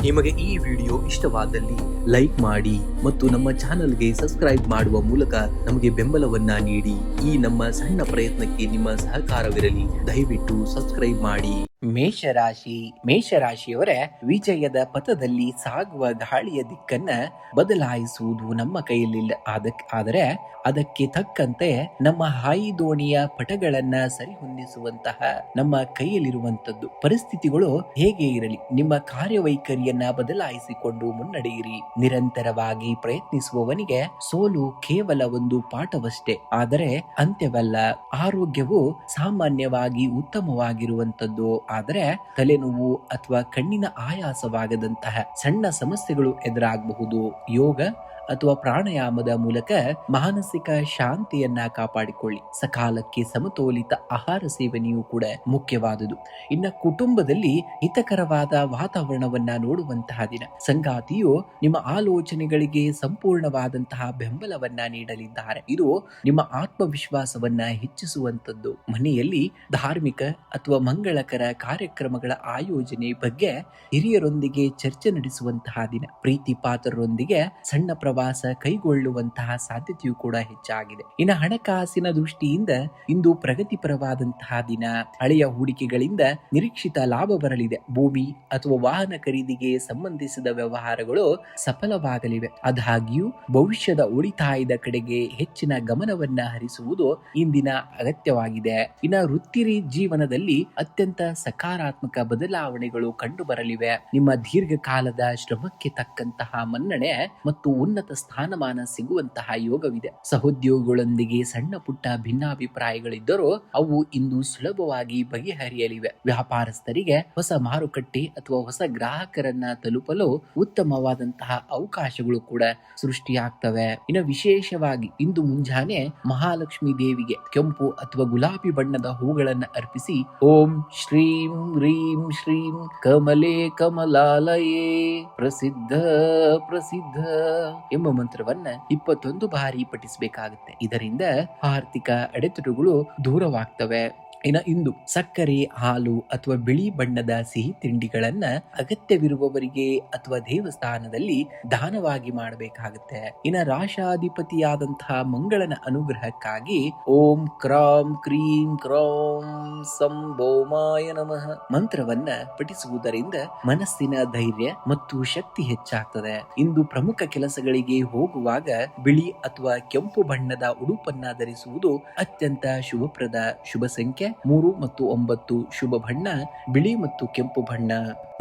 ನಿಮಗೆ ಈ ವಿಡಿಯೋ ಇಷ್ಟವಾದಲ್ಲಿ ಲೈಕ್ ಮಾಡಿ ಮತ್ತು ನಮ್ಮ ಚಾನೆಲ್ಗೆ ಸಬ್ಸ್ಕ್ರೈಬ್ ಮಾಡುವ ಮೂಲಕ ನಮಗೆ ಬೆಂಬಲವನ್ನ ನೀಡಿ. ಈ ನಮ್ಮ ಸಣ್ಣ ಪ್ರಯತ್ನಕ್ಕೆ ನಿಮ್ಮ ಸಹಕಾರವಿರಲಿ. ದಯವಿಟ್ಟು ಸಬ್ಸ್ಕ್ರೈಬ್ ಮಾಡಿ. ಮೇಷರಾಶಿಯವರ ವಿಜಯದ ಪಥದಲ್ಲಿ ಸಾಗುವ ಗಾಳಿಯ ದಿಕ್ಕನ್ನ ಬದಲಾಯಿಸುವುದು ನಮ್ಮ ಕೈಯಲ್ಲಿಲ್ಲ. ಆದರೆ ಅದಕ್ಕೆ ತಕ್ಕಂತೆ ನಮ್ಮ ಹಾಯಿ ದೋಣಿಯ ಪಟಗಳನ್ನ ಸರಿಹೊಂದಿಸುವಂತಹ ನಮ್ಮ ಕೈಯಲ್ಲಿರುವಂತದ್ದು. ಪರಿಸ್ಥಿತಿಗಳು ಹೇಗೆ ಇರಲಿ, ನಿಮ್ಮ ಕಾರ್ಯವೈಖರಿಯನ್ನ ಬದಲಾಯಿಸಿಕೊಂಡು ಮುನ್ನಡೆಯಿರಿ. ನಿರಂತರವಾಗಿ ಪ್ರಯತ್ನಿಸುವವನಿಗೆ ಸೋಲು ಕೇವಲ ಒಂದು ಪಾಠವಷ್ಟೇ, ಆದರೆ ಅಂತ್ಯವಲ್ಲ. ಆರೋಗ್ಯವು ಸಾಮಾನ್ಯವಾಗಿ ಉತ್ತಮವಾಗಿರುವಂತದ್ದು, ಆದರೆ ತಲೆನೋವು ಅಥವಾ ಕಣ್ಣಿನ ಆಯಾಸವಾಗದಂತಹ ಸಣ್ಣ ಸಮಸ್ಯೆಗಳು ಎದುರಾಗಬಹುದು. ಯೋಗ ಅಥವಾ ಪ್ರಾಣಾಯಾಮದ ಮೂಲಕ ಮಾನಸಿಕ ಶಾಂತಿಯನ್ನ ಕಾಪಾಡಿಕೊಳ್ಳಿ. ಸಕಾಲಕ್ಕೆ ಸಮತೋಲಿತ ಆಹಾರ ಸೇವನೆಯೂ ಕೂಡ ಮುಖ್ಯವಾದುದು. ಇನ್ನು ಕುಟುಂಬದಲ್ಲಿ ಹಿತಕರವಾದ ವಾತಾವರಣವನ್ನ ನೋಡುವಂತಹ ದಿನ. ಸಂಗಾತಿಯು ನಿಮ್ಮ ಆಲೋಚನೆಗಳಿಗೆ ಸಂಪೂರ್ಣವಾದಂತಹ ಬೆಂಬಲವನ್ನ ನೀಡಲಿದ್ದಾರೆ. ಇದು ನಿಮ್ಮ ಆತ್ಮವಿಶ್ವಾಸವನ್ನ ಹೆಚ್ಚಿಸುವಂತದ್ದು. ಮನೆಯಲ್ಲಿ ಧಾರ್ಮಿಕ ಅಥವಾ ಮಂಗಳಕರ ಕಾರ್ಯಕ್ರಮಗಳ ಆಯೋಜನೆ ಬಗ್ಗೆ ಹಿರಿಯರೊಂದಿಗೆ ಚರ್ಚೆ ನಡೆಸುವಂತಹ ದಿನ. ಪ್ರೀತಿ ಪಾತ್ರರೊಂದಿಗೆ ಸಣ್ಣ ಪ್ರವಾಸ ಕೈಗೊಳ್ಳುವಂತಹ ಸಾಧ್ಯತೆಯೂ ಕೂಡ ಹೆಚ್ಚಾಗಿದೆ. ಇನ್ನು ಹಣಕಾಸಿನ ದೃಷ್ಟಿಯಿಂದ ಇಂದು ಪ್ರಗತಿಪರವಾದಂತಹ ದಿನ. ಹಳೆಯ ಹೂಡಿಕೆಗಳಿಂದ ನಿರೀಕ್ಷಿತ ಲಾಭ ಬರಲಿದೆ. ಭೂಮಿ ಅಥವಾ ವಾಹನ ಖರೀದಿಗೆ ಸಂಬಂಧಿಸಿದ ವ್ಯವಹಾರಗಳು ಸಫಲವಾಗಲಿವೆ. ಆದಾಗ್ಯೂ ಭವಿಷ್ಯದ ಉಳಿತಾಯದ ಕಡೆಗೆ ಹೆಚ್ಚಿನ ಗಮನವನ್ನ ಹರಿಸುವುದು ಇಂದಿನ ಅಗತ್ಯವಾಗಿದೆ. ಇನ್ನು ವೃತ್ತಿ ಜೀವನದಲ್ಲಿ ಅತ್ಯಂತ ಸಕಾರಾತ್ಮಕ ಬದಲಾವಣೆಗಳು ಕಂಡು ಬರಲಿವೆ. ನಿಮ್ಮ ದೀರ್ಘಕಾಲದ ಶ್ರಮಕ್ಕೆ ತಕ್ಕಂತಹ ಮನ್ನಣೆ ಮತ್ತು ಉನ್ನತ ಸ್ಥಾನಮಾನ ಸಿಗುವಂತಹ ಯೋಗವಿದೆ. ಸಹೋದ್ಯೋಗಿಗಳೊಂದಿಗೆ ಸಣ್ಣ ಪುಟ್ಟ ಭಿನ್ನಾಭಿಪ್ರಾಯಗಳಿದ್ದರೂ ಅವು ಇಂದು ಸುಲಭವಾಗಿ ಬಗೆಹರಿಯಲಿವೆ. ವ್ಯಾಪಾರಸ್ಥರಿಗೆ ಹೊಸ ಮಾರುಕಟ್ಟೆ ಅಥವಾ ಹೊಸ ಗ್ರಾಹಕರನ್ನ ತಲುಪಲು ಉತ್ತಮವಾದಂತಹ ಅವಕಾಶಗಳು ಕೂಡ ಸೃಷ್ಟಿಯಾಗ್ತವೆ. ಇನ್ನು ವಿಶೇಷವಾಗಿ ಇಂದು ಮುಂಜಾನೆ ಮಹಾಲಕ್ಷ್ಮಿ ದೇವಿಗೆ ಕೆಂಪು ಅಥವಾ ಗುಲಾಬಿ ಬಣ್ಣದ ಹೂಗಳನ್ನ ಅರ್ಪಿಸಿ ಓಂ ಶ್ರೀಂ ಹ್ರೀಂ ಶ್ರೀಂ ಕಮಲೆ ಕಮಲಾಲಯೇ ಪ್ರಸಿದ್ಧ ಎಂಬ ಮಂತ್ರವನ್ನ 21 ಬಾರಿ ಪಠಿಸಬೇಕಾಗುತ್ತೆ. ಇದರಿಂದ ಆರ್ಥಿಕ ಅಡೆತಡೆಗಳು ದೂರವಾಗ್ತವೆ. ಇನ್ನು ಇಂದು ಸಕ್ಕರೆ, ಹಾಲು ಅಥವಾ ಬಿಳಿ ಬಣ್ಣದ ಸಿಹಿ ತಿಂಡಿಗಳನ್ನ ಅಗತ್ಯವಿರುವವರಿಗೆ ಅಥವಾ ದೇವಸ್ಥಾನದಲ್ಲಿ ದಾನವಾಗಿ ಮಾಡಬೇಕಾಗುತ್ತೆ. ಇನ್ನು ರಾಶಾಧಿಪತಿಯಾದಂತಹ ಮಂಗಳನ ಅನುಗ್ರಹಕ್ಕಾಗಿ ಓಂ ಕ್ರಾಂ ಕ್ರೀಂ ಕ್ರೌಂ ಸಂಭೋಮಾಯ ನಮಃ ಮಂತ್ರವನ್ನ ಪಠಿಸುವುದರಿಂದ ಮನಸ್ಸಿನ ಧೈರ್ಯ ಮತ್ತು ಶಕ್ತಿ ಹೆಚ್ಚಾಗ್ತದೆ. ಇಂದು ಪ್ರಮುಖ ಕೆಲಸಗಳಿಗೆ ಹೋಗುವಾಗ ಬಿಳಿ ಅಥವಾ ಕೆಂಪು ಬಣ್ಣದ ಉಡುಪನ್ನ ಧರಿಸುವುದು ಅತ್ಯಂತ ಶುಭಪ್ರದ. ಶುಭ ಸಂಖ್ಯೆ 3 ಮತ್ತು 9. ಶುಭ ಬಣ್ಣ ಬಿಳಿ ಮತ್ತು ಕೆಂಪು ಬಣ್ಣ.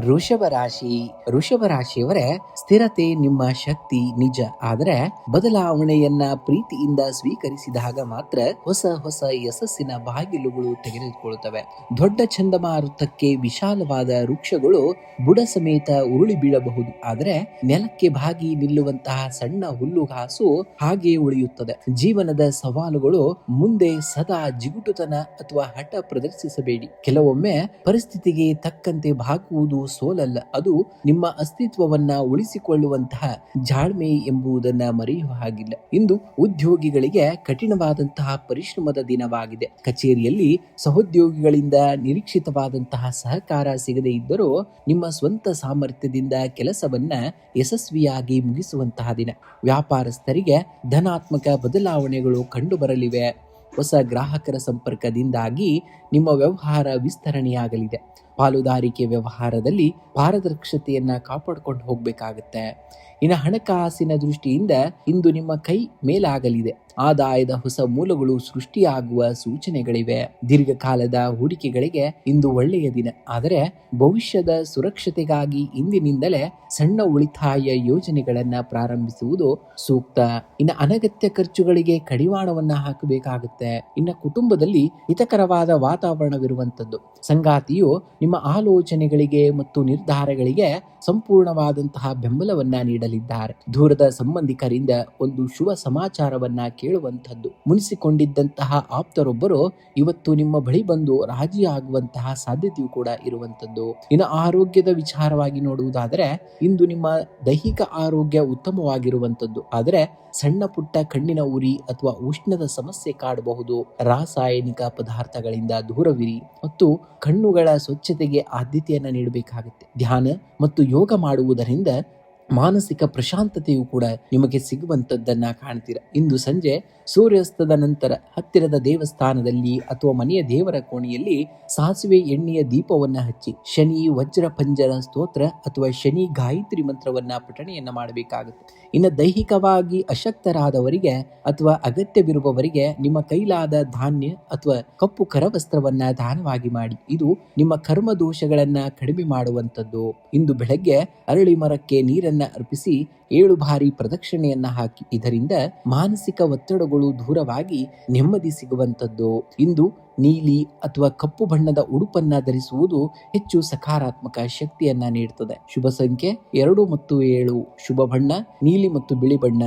ವೃಷಭ ರಾಶಿಯವರ ಸ್ಥಿರತೆ ನಿಮ್ಮ ಶಕ್ತಿ ನಿಜ, ಆದರೆ ಬದಲಾವಣೆಯನ್ನ ಪ್ರೀತಿಯಿಂದ ಸ್ವೀಕರಿಸಿದಾಗ ಮಾತ್ರ ಹೊಸ ಯಶಸ್ಸಿನ ಬಾಗಿಲುಗಳು ತೆಗೆದುಕೊಳ್ಳುತ್ತವೆ. ದೊಡ್ಡ ಚಂಡಮಾರುತಕ್ಕೆ ವಿಶಾಲವಾದ ವೃಕ್ಷಗಳು ಬುಡ ಸಮೇತ ಉರುಳಿ ಬೀಳಬಹುದು, ಆದರೆ ನೆಲಕ್ಕೆ ಬಾಗಿ ನಿಲ್ಲುವಂತಹ ಸಣ್ಣ ಹುಲ್ಲುಹಾಸು ಹಾಗೆ ಉಳಿಯುತ್ತದೆ. ಜೀವನದ ಸವಾಲುಗಳು ಮುಂದೆ ಸದಾ ಜಿಗುಟುತನ ಅಥವಾ ಹಠ ಪ್ರದರ್ಶಿಸಬೇಡಿ. ಕೆಲವೊಮ್ಮೆ ಪರಿಸ್ಥಿತಿಗೆ ತಕ್ಕಂತೆ ಬಾಗುವುದು ಸೋಲಲ್ಲ, ಅದು ನಿಮ್ಮ ಅಸ್ತಿತ್ವವನ್ನ ಉಳಿಸಿಕೊಳ್ಳುವಂತಹ ಜಾಳ್ಮೆ ಎಂಬುದನ್ನ ಮರೆಯುವ ಹಾಗಿಲ್ಲ. ಇಂದು ಉದ್ಯೋಗಿಗಳಿಗೆ ಕಠಿಣವಾದಂತಹ ಪರಿಶ್ರಮದ ದಿನವಾಗಿದೆ. ಕಚೇರಿಯಲ್ಲಿ ಸಹೋದ್ಯೋಗಿಗಳಿಂದ ನಿರೀಕ್ಷಿತವಾದಂತಹ ಸಹಕಾರ ಸಿಗದೇ ಇದ್ದರೂ ನಿಮ್ಮ ಸ್ವಂತ ಸಾಮರ್ಥ್ಯದಿಂದ ಕೆಲಸವನ್ನ ಯಶಸ್ವಿಯಾಗಿ ಮುಗಿಸುವಂತಹ ದಿನ. ವ್ಯಾಪಾರಸ್ಥರಿಗೆ ಧನಾತ್ಮಕ ಬದಲಾವಣೆಗಳು ಕಂಡು ಬರಲಿವೆ. ಹೊಸ ಗ್ರಾಹಕರ ಸಂಪರ್ಕದಿಂದಾಗಿ ನಿಮ್ಮ ವ್ಯವಹಾರ ವಿಸ್ತರಣೆಯಾಗಲಿದೆ. ಪಾಲುದಾರಿಕೆ ವ್ಯವಹಾರದಲ್ಲಿ ಪಾರದರ್ಶಕತೆಯನ್ನ ಕಾಪಾಡಿಕೊಂಡು ಹೋಗಬೇಕಾಗುತ್ತೆ. ಇನ್ನು ಹಣಕಾಸಿನ ದೃಷ್ಟಿಯಿಂದ ಇಂದು ನಿಮ್ಮ ಕೈ ಮೇಲಾಗಲಿದೆ. ಆದಾಯದ ಹೊಸ ಮೂಲಗಳು ಸೃಷ್ಟಿಯಾಗುವ ಸೂಚನೆಗಳಿವೆ. ದೀರ್ಘಕಾಲದ ಹೂಡಿಕೆಗಳಿಗೆ ಇಂದು ಒಳ್ಳೆಯ ದಿನ, ಆದರೆ ಭವಿಷ್ಯದ ಸುರಕ್ಷತೆಗಾಗಿ ಇಂದಿನಿಂದಲೇ ಸಣ್ಣ ಉಳಿತಾಯ ಯೋಜನೆಗಳನ್ನ ಪ್ರಾರಂಭಿಸುವುದು ಸೂಕ್ತ. ಇನ್ನು ಅನಗತ್ಯ ಖರ್ಚುಗಳಿಗೆ ಕಡಿವಾಣವನ್ನ ಹಾಕಬೇಕಾಗುತ್ತೆ. ಇನ್ನು ಕುಟುಂಬದಲ್ಲಿ ಹಿತಕರವಾದ ವಾತಾವರಣವಿರುವಂತದ್ದು. ಸಂಗಾತಿಯು ನಿಮ್ಮ ಆಲೋಚನೆಗಳಿಗೆ ಮತ್ತು ನಿರ್ಧಾರಗಳಿಗೆ ಸಂಪೂರ್ಣವಾದಂತಹ ಬೆಂಬಲವನ್ನ ನೀಡಲಿದ್ದಾರೆ. ದೂರದ ಸಂಬಂಧಿಕರಿಂದ ಒಂದು ಶುಭ ಸಮಾಚಾರವನ್ನ ಕೇಳುವಂತದ್ದು. ಮುನಿಸಿಕೊಂಡಿದ್ದಂತಹ ಆಪ್ತರೊಬ್ಬರು ಇವತ್ತು ನಿಮ್ಮ ಬಳಿ ಬಂದು ರಾಜಿಯಾಗುವಂತಹ ಸಾಧ್ಯತೆಯೂ ಕೂಡ ಇರುವಂತದ್ದು. ಇನ್ನು ಆರೋಗ್ಯದ ವಿಚಾರವಾಗಿ ನೋಡುವುದಾದರೆ ಇಂದು ನಿಮ್ಮ ದೈಹಿಕ ಆರೋಗ್ಯ ಉತ್ತಮವಾಗಿರುವಂತದ್ದು, ಆದರೆ ಸಣ್ಣ ಪುಟ್ಟ ಕಣ್ಣಿನ ಉರಿ ಅಥವಾ ಉಷ್ಣದ ಸಮಸ್ಯೆ ಕಾಡಬಹುದು. ರಾಸಾಯನಿಕ ಪದಾರ್ಥಗಳಿಂದ ದೂರವಿರಿ ಮತ್ತು ಕಣ್ಣುಗಳ ಸ್ವಚ್ಛತೆ ಸ್ವಚ್ಛತೆಗೆ ಆದ್ಯತೆಯನ್ನ ನೀಡಬೇಕಾಗುತ್ತೆ. ಧ್ಯಾನ ಮತ್ತು ಯೋಗ ಮಾಡುವುದರಿಂದ ಮಾನಸಿಕ ಪ್ರಶಾಂತತೆಯು ಕೂಡ ನಿಮಗೆ ಸಿಗುವಂತದ್ದನ್ನ ಕಾಣ್ತೀರ. ಇಂದು ಸಂಜೆ ಸೂರ್ಯಾಸ್ತದ ನಂತರ ಹತ್ತಿರದ ದೇವಸ್ಥಾನದಲ್ಲಿ ಅಥವಾ ಮನೆಯ ದೇವರ ಕೋಣೆಯಲ್ಲಿ ಸಾಸಿವೆ ಎಣ್ಣೆಯ ದೀಪವನ್ನ ಹಚ್ಚಿ ಶನಿ ವಜ್ರ ಪಂಜರ ಸ್ತೋತ್ರ ಅಥವಾ ಶನಿ ಗಾಯತ್ರಿ ಮಂತ್ರವನ್ನ ಪಠಣೆಯನ್ನ ಮಾಡಬೇಕಾಗುತ್ತೆ. ಇನ್ನು ದೈಹಿಕವಾಗಿ ಅಶಕ್ತರಾದವರಿಗೆ ಅಥವಾ ಅಗತ್ಯವಿರುವವರಿಗೆ ನಿಮ್ಮ ಕೈಲಾದ ಧಾನ್ಯ ಅಥವಾ ಕಪ್ಪು ಕರವಸ್ತ್ರವನ್ನ ದಾನವಾಗಿ ಮಾಡಿ. ಇದು ನಿಮ್ಮ ಕರ್ಮ ದೋಷಗಳನ್ನ ಕಡಿಮೆ ಮಾಡುವಂತದ್ದು. ಇಂದು ಬೆಳಗ್ಗೆ ಅರಳಿ ಮರಕ್ಕೆ ನೀರನ್ನ ಅರ್ಪಿಸಿ 7 ಬಾರಿ ಪ್ರದಕ್ಷಿಣೆಯನ್ನ ಹಾಕಿ. ಇದರಿಂದ ಮಾನಸಿಕ ಒತ್ತಡಗಳು ದೂರವಾಗಿ ನೆಮ್ಮದಿ ಸಿಗುವಂತದ್ದು. ಇಂದು ನೀಲಿ ಅಥವಾ ಕಪ್ಪು ಬಣ್ಣದ ಉಡುಪನ್ನ ಧರಿಸುವುದು ಹೆಚ್ಚು ಸಕಾರಾತ್ಮಕ ಶಕ್ತಿಯನ್ನ ನೀಡುತ್ತದೆ. ಶುಭ ಸಂಖ್ಯೆ 2 ಮತ್ತು 7. ಶುಭ ಬಣ್ಣ ನೀಲಿ ಮತ್ತು ಬಿಳಿ ಬಣ್ಣ.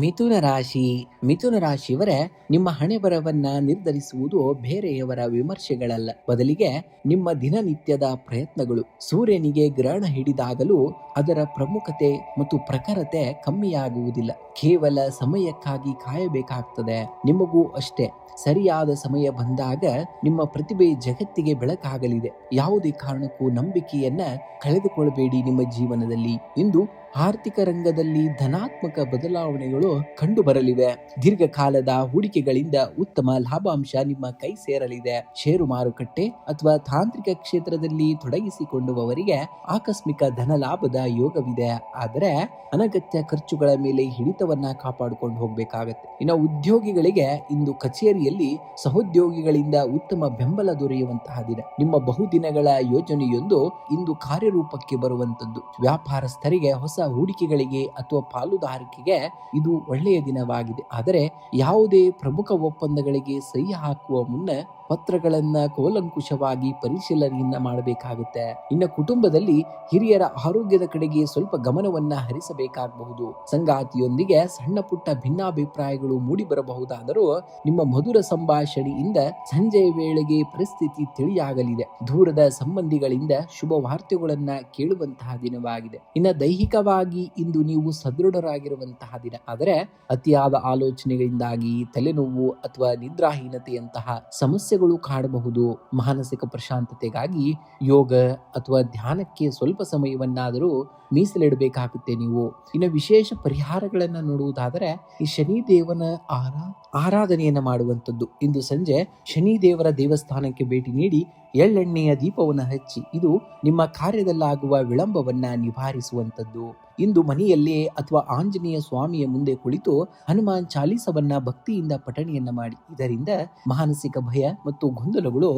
ಮಿಥುನ ರಾಶಿ. ಮಿಥುನ ರಾಶಿಯವರೇ, ನಿಮ್ಮ ಹಣೆ ಬರವನ್ನ ನಿರ್ಧರಿಸುವುದು ಬೇರೆಯವರ ವಿಮರ್ಶೆಗಳಲ್ಲ, ಬದಲಿಗೆ ನಿಮ್ಮ ದಿನನಿತ್ಯದ ಪ್ರಯತ್ನಗಳು. ಸೂರ್ಯನಿಗೆ ಗ್ರಹಣ ಹಿಡಿದಾಗಲೂ ಅದರ ಪ್ರಮುಖತೆ ಮತ್ತು ಪ್ರಖರತೆ ಕಮ್ಮಿಯಾಗುವುದಿಲ್ಲ. ಕೇವಲ ಸಮಯಕ್ಕಾಗಿ ಕಾಯಬೇಕಾಗ್ತದೆ. ನಿಮಗೂ ಅಷ್ಟೇ. ಸರಿಯಾದ ಸಮಯ ಬಂದಾಗ ನಿಮ್ಮ ಪ್ರತಿಭೆ ಜಗತ್ತಿಗೆ ಬೆಳಕಾಗಲಿದೆ. ಯಾವುದೇ ಕಾರಣಕ್ಕೂ ನಂಬಿಕೆಯನ್ನ ಕಳೆದುಕೊಳ್ಳಬೇಡಿ ನಿಮ್ಮ ಜೀವನದಲ್ಲಿ. ಇಂದು ಆರ್ಥಿಕ ರಂಗದಲ್ಲಿ ಧನಾತ್ಮಕ ಬದಲಾವಣೆಗಳು ಕಂಡು ಬರಲಿವೆ. ದೀರ್ಘಕಾಲದ ಹೂಡಿಕೆಗಳಿಂದ ಉತ್ತಮ ಲಾಭಾಂಶ ನಿಮ್ಮ ಕೈ ಸೇರಲಿದೆ. ಷೇರು ಮಾರುಕಟ್ಟೆ ಅಥವಾ ತಾಂತ್ರಿಕ ಕ್ಷೇತ್ರದಲ್ಲಿ ತೊಡಗಿಸಿಕೊಂಡವರಿಗೆ ಆಕಸ್ಮಿಕ ಧನ ಲಾಭದ ಯೋಗವಿದೆ. ಆದರೆ ಅನಗತ್ಯ ಖರ್ಚುಗಳ ಮೇಲೆ ಹಿಡಿತವನ್ನ ಕಾಪಾಡಿಕೊಂಡು ಹೋಗ್ಬೇಕಾಗತ್ತೆ. ಇನ್ನು ಉದ್ಯೋಗಿಗಳಿಗೆ ಇಂದು ಕಚೇರಿಯಲ್ಲಿ ಸಹೋದ್ಯೋಗಿಗಳಿಂದ ಉತ್ತಮ ಬೆಂಬಲ ದೊರೆಯುವಂತಹ ದಿನ. ನಿಮ್ಮ ಬಹುದಿನಗಳ ಯೋಜನೆಯೊಂದು ಇಂದು ಕಾರ್ಯರೂಪಕ್ಕೆ ಬರುವಂತದ್ದು. ವ್ಯಾಪಾರಸ್ಥರಿಗೆ ಹೊಸ ಹೂಡಿಕೆಗಳಿಗೆ ಅಥವಾ ಪಾಲುದಾರಿಕೆಗೆ ಇದು ಒಳ್ಳೆಯ ದಿನವಾಗಿದೆ. ಆದರೆ ಯಾವುದೇ ಪ್ರಮುಖ ಒಪ್ಪಂದಗಳಿಗೆ ಸಹಿ ಹಾಕುವ ಮುನ್ನ ಪತ್ರಗಳನ್ನ ಕೂಲಂಕುಷವಾಗಿ ಪರಿಶೀಲನೆಯನ್ನ ಮಾಡಬೇಕಾಗುತ್ತೆ. ಇನ್ನು ಕುಟುಂಬದಲ್ಲಿ ಹಿರಿಯರ ಆರೋಗ್ಯದ ಕಡೆಗೆ ಸ್ವಲ್ಪ ಗಮನವನ್ನ ಹರಿಸಬೇಕಾಗಬಹುದು. ಸಂಗಾತಿಯೊಂದಿಗೆ ಸಣ್ಣ ಪುಟ್ಟ ಭಿನ್ನಾಭಿಪ್ರಾಯಗಳು ಮೂಡಿ ಬರಬಹುದಾದರೂ ನಿಮ್ಮ ಮಧುರ ಸಂಭಾಷಣೆಯಿಂದ ಸಂಜೆಯ ವೇಳೆಗೆ ಪರಿಸ್ಥಿತಿ ತಿಳಿಯಾಗಲಿದೆ. ದೂರದ ಸಂಬಂಧಿಗಳಿಂದ ಶುಭ ವಾರ್ತೆಗಳನ್ನ ಕೇಳುವಂತಹ ದಿನವಾಗಿದೆ. ಇನ್ನು ದೈಹಿಕವಾಗಿ ಇಂದು ನೀವು ಸದೃಢರಾಗಿರುವಂತಹ ದಿನ. ಆದರೆ ಅತಿಯಾದ ಆಲೋಚನೆಗಳಿಂದಾಗಿ ತಲೆನೋವು ಅಥವಾ ನಿದ್ರಾಹೀನತೆಯಂತಹ ಸಮಸ್ಯೆಗಳು ಕಾಡಬಹುದು. ಮಾನಸಿಕ ಪ್ರಶಾಂತತೆಗಾಗಿ ಯೋಗ ಅಥವಾ ಧ್ಯಾನಕ್ಕೆ ಸ್ವಲ್ಪ ಸಮಯವನ್ನಾದರೂ ಮೀಸಲಿಡಬೇಕಾಗುತ್ತೆ ನೀವು. ಇನ್ನು ವಿಶೇಷ ಪರಿಹಾರಗಳನ್ನ ನೋಡುವುದಾದರೆ ಈ ಶನಿ ದೇವನ ಆರಾಧನೆಯನ್ನ ಮಾಡುವಂಥದ್ದು. ಇಂದು ಸಂಜೆ ಶನಿ ದೇವರ ದೇವಸ್ಥಾನಕ್ಕೆ ಭೇಟಿ ನೀಡಿ ಎಳ್ಳೆಣ್ಣೆಯ ದೀಪವನ್ನು ಹಚ್ಚಿ. ಇದು ನಿಮ್ಮ ಕಾರ್ಯದಲ್ಲಾಗುವ ವಿಳಂಬವನ್ನ ನಿವಾರಿಸುವಂಥದ್ದು. ಇಂದು ಮನೆಯಲ್ಲೇ ಅಥವಾ ಆಂಜನೇಯ ಸ್ವಾಮಿಯ ಮುಂದೆ ಕುಳಿತು ಹನುಮಾನ್ ಚಾಲೀಸವನ್ನ ಭಕ್ತಿಯಿಂದ ಪಠಣೆಯನ್ನ ಮಾಡಿ. ಇದರಿಂದ ಮಾನಸಿಕ ಭಯ ಮತ್ತು ಗೊಂದಲಗಳು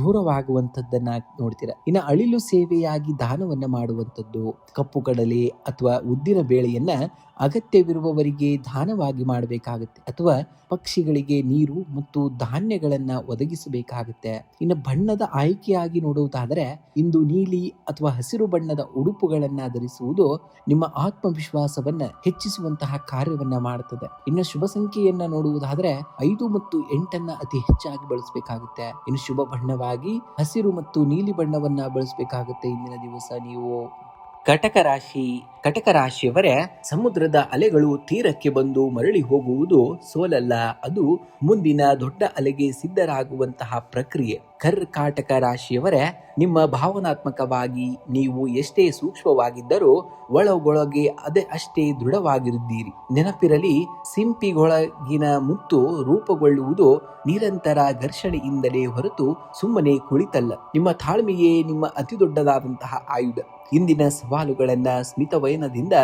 ದೂರವಾಗುವಂಥದ್ದನ್ನ ನೋಡ್ತೀರಾ. ಇನ್ನು ಅಳಿಲು ಸೇವೆಯಾಗಿ ದಾನವನ್ನ ಮಾಡುವಂಥದ್ದು. ಕಪ್ಪು ಕಡಲೆ ಅಥವಾ ಉದ್ದಿನ ಬೇಳೆಯನ್ನ ಅಗತ್ಯವಿರುವವರಿಗೆ ದಾನವಾಗಿ ಮಾಡಬೇಕಾಗುತ್ತೆ. ಅಥವಾ ಪಕ್ಷಿಗಳಿಗೆ ನೀರು ಮತ್ತು ಧಾನ್ಯಗಳನ್ನ ಒದಗಿಸಬೇಕಾಗುತ್ತೆ. ಇನ್ನು ಬಣ್ಣದ ಆಯ್ಕೆಯಾಗಿ ನೋಡುವುದಾದರೆ ಇಂದು ನೀಲಿ ಅಥವಾ ಹಸಿರು ಬಣ್ಣದ ಉಡುಪುಗಳನ್ನ ಧರಿಸುವುದು ನಿಮ್ಮ ಆತ್ಮವಿಶ್ವಾಸವನ್ನ ಹೆಚ್ಚಿಸುವಂತಹ ಕಾರ್ಯವನ್ನ ಮಾಡುತ್ತದೆ. ಇನ್ನು ಶುಭ ಸಂಖ್ಯೆಯನ್ನ ನೋಡುವುದಾದ್ರೆ 5 ಮತ್ತು 8 ಅತಿ ಹೆಚ್ಚಾಗಿ ಬಳಸಬೇಕಾಗುತ್ತೆ. ಇನ್ನು ಶುಭ ಬಣ್ಣವಾಗಿ ಹಸಿರು ಮತ್ತು ನೀಲಿ ಬಣ್ಣವನ್ನ ಬಳಸಬೇಕಾಗುತ್ತೆ ಇಂದಿನ ದಿವಸ ನೀವು. ಕಟಕ ರಾಶಿ. ಕಟಕ ರಾಶಿಯವರೇ, ಸಮುದ್ರದ ಅಲೆಗಳು ತೀರಕ್ಕೆ ಬಂದು ಮರಳಿ ಹೋಗುವುದು ಸೋಲಲ್ಲ, ಅದು ಮುಂದಿನ ದೊಡ್ಡ ಅಲೆಗೆ ಸಿದ್ಧರಾಗುವಂತಹ ಪ್ರಕ್ರಿಯೆ. ಕರ್ಕಾಟಕ ರಾಶಿಯವರೇ, ನಿಮ್ಮ ಭಾವನಾತ್ಮಕವಾಗಿ ನೀವು ಎಷ್ಟೇ ಸೂಕ್ಷ್ಮವಾಗಿದ್ದರೂ ಒಳಗೊಳಗೆ ಅಷ್ಟೇ ದೃಢವಾಗಿರುತ್ತೀರಿ. ನೆನಪಿರಲಿ, ಸಿಂಪಿಗೊಳಗಿನ ಮುತ್ತು ರೂಪುಗೊಳ್ಳುವುದು ನಿರಂತರ ಘರ್ಷಣೆಯಿಂದಲೇ ಹೊರತು ಸುಮ್ಮನೆ ಕುಳಿತಲ್ಲ. ನಿಮ್ಮ ತಾಳ್ಮೆಯೇ ನಿಮ್ಮ ಅತಿ ದೊಡ್ಡದಾದಂತಹ ಆಯುಧ. ಇಂದಿನ ಸವಾಲುಗಳನ್ನ ಸ್ಮಿತವಯನದಿಂದ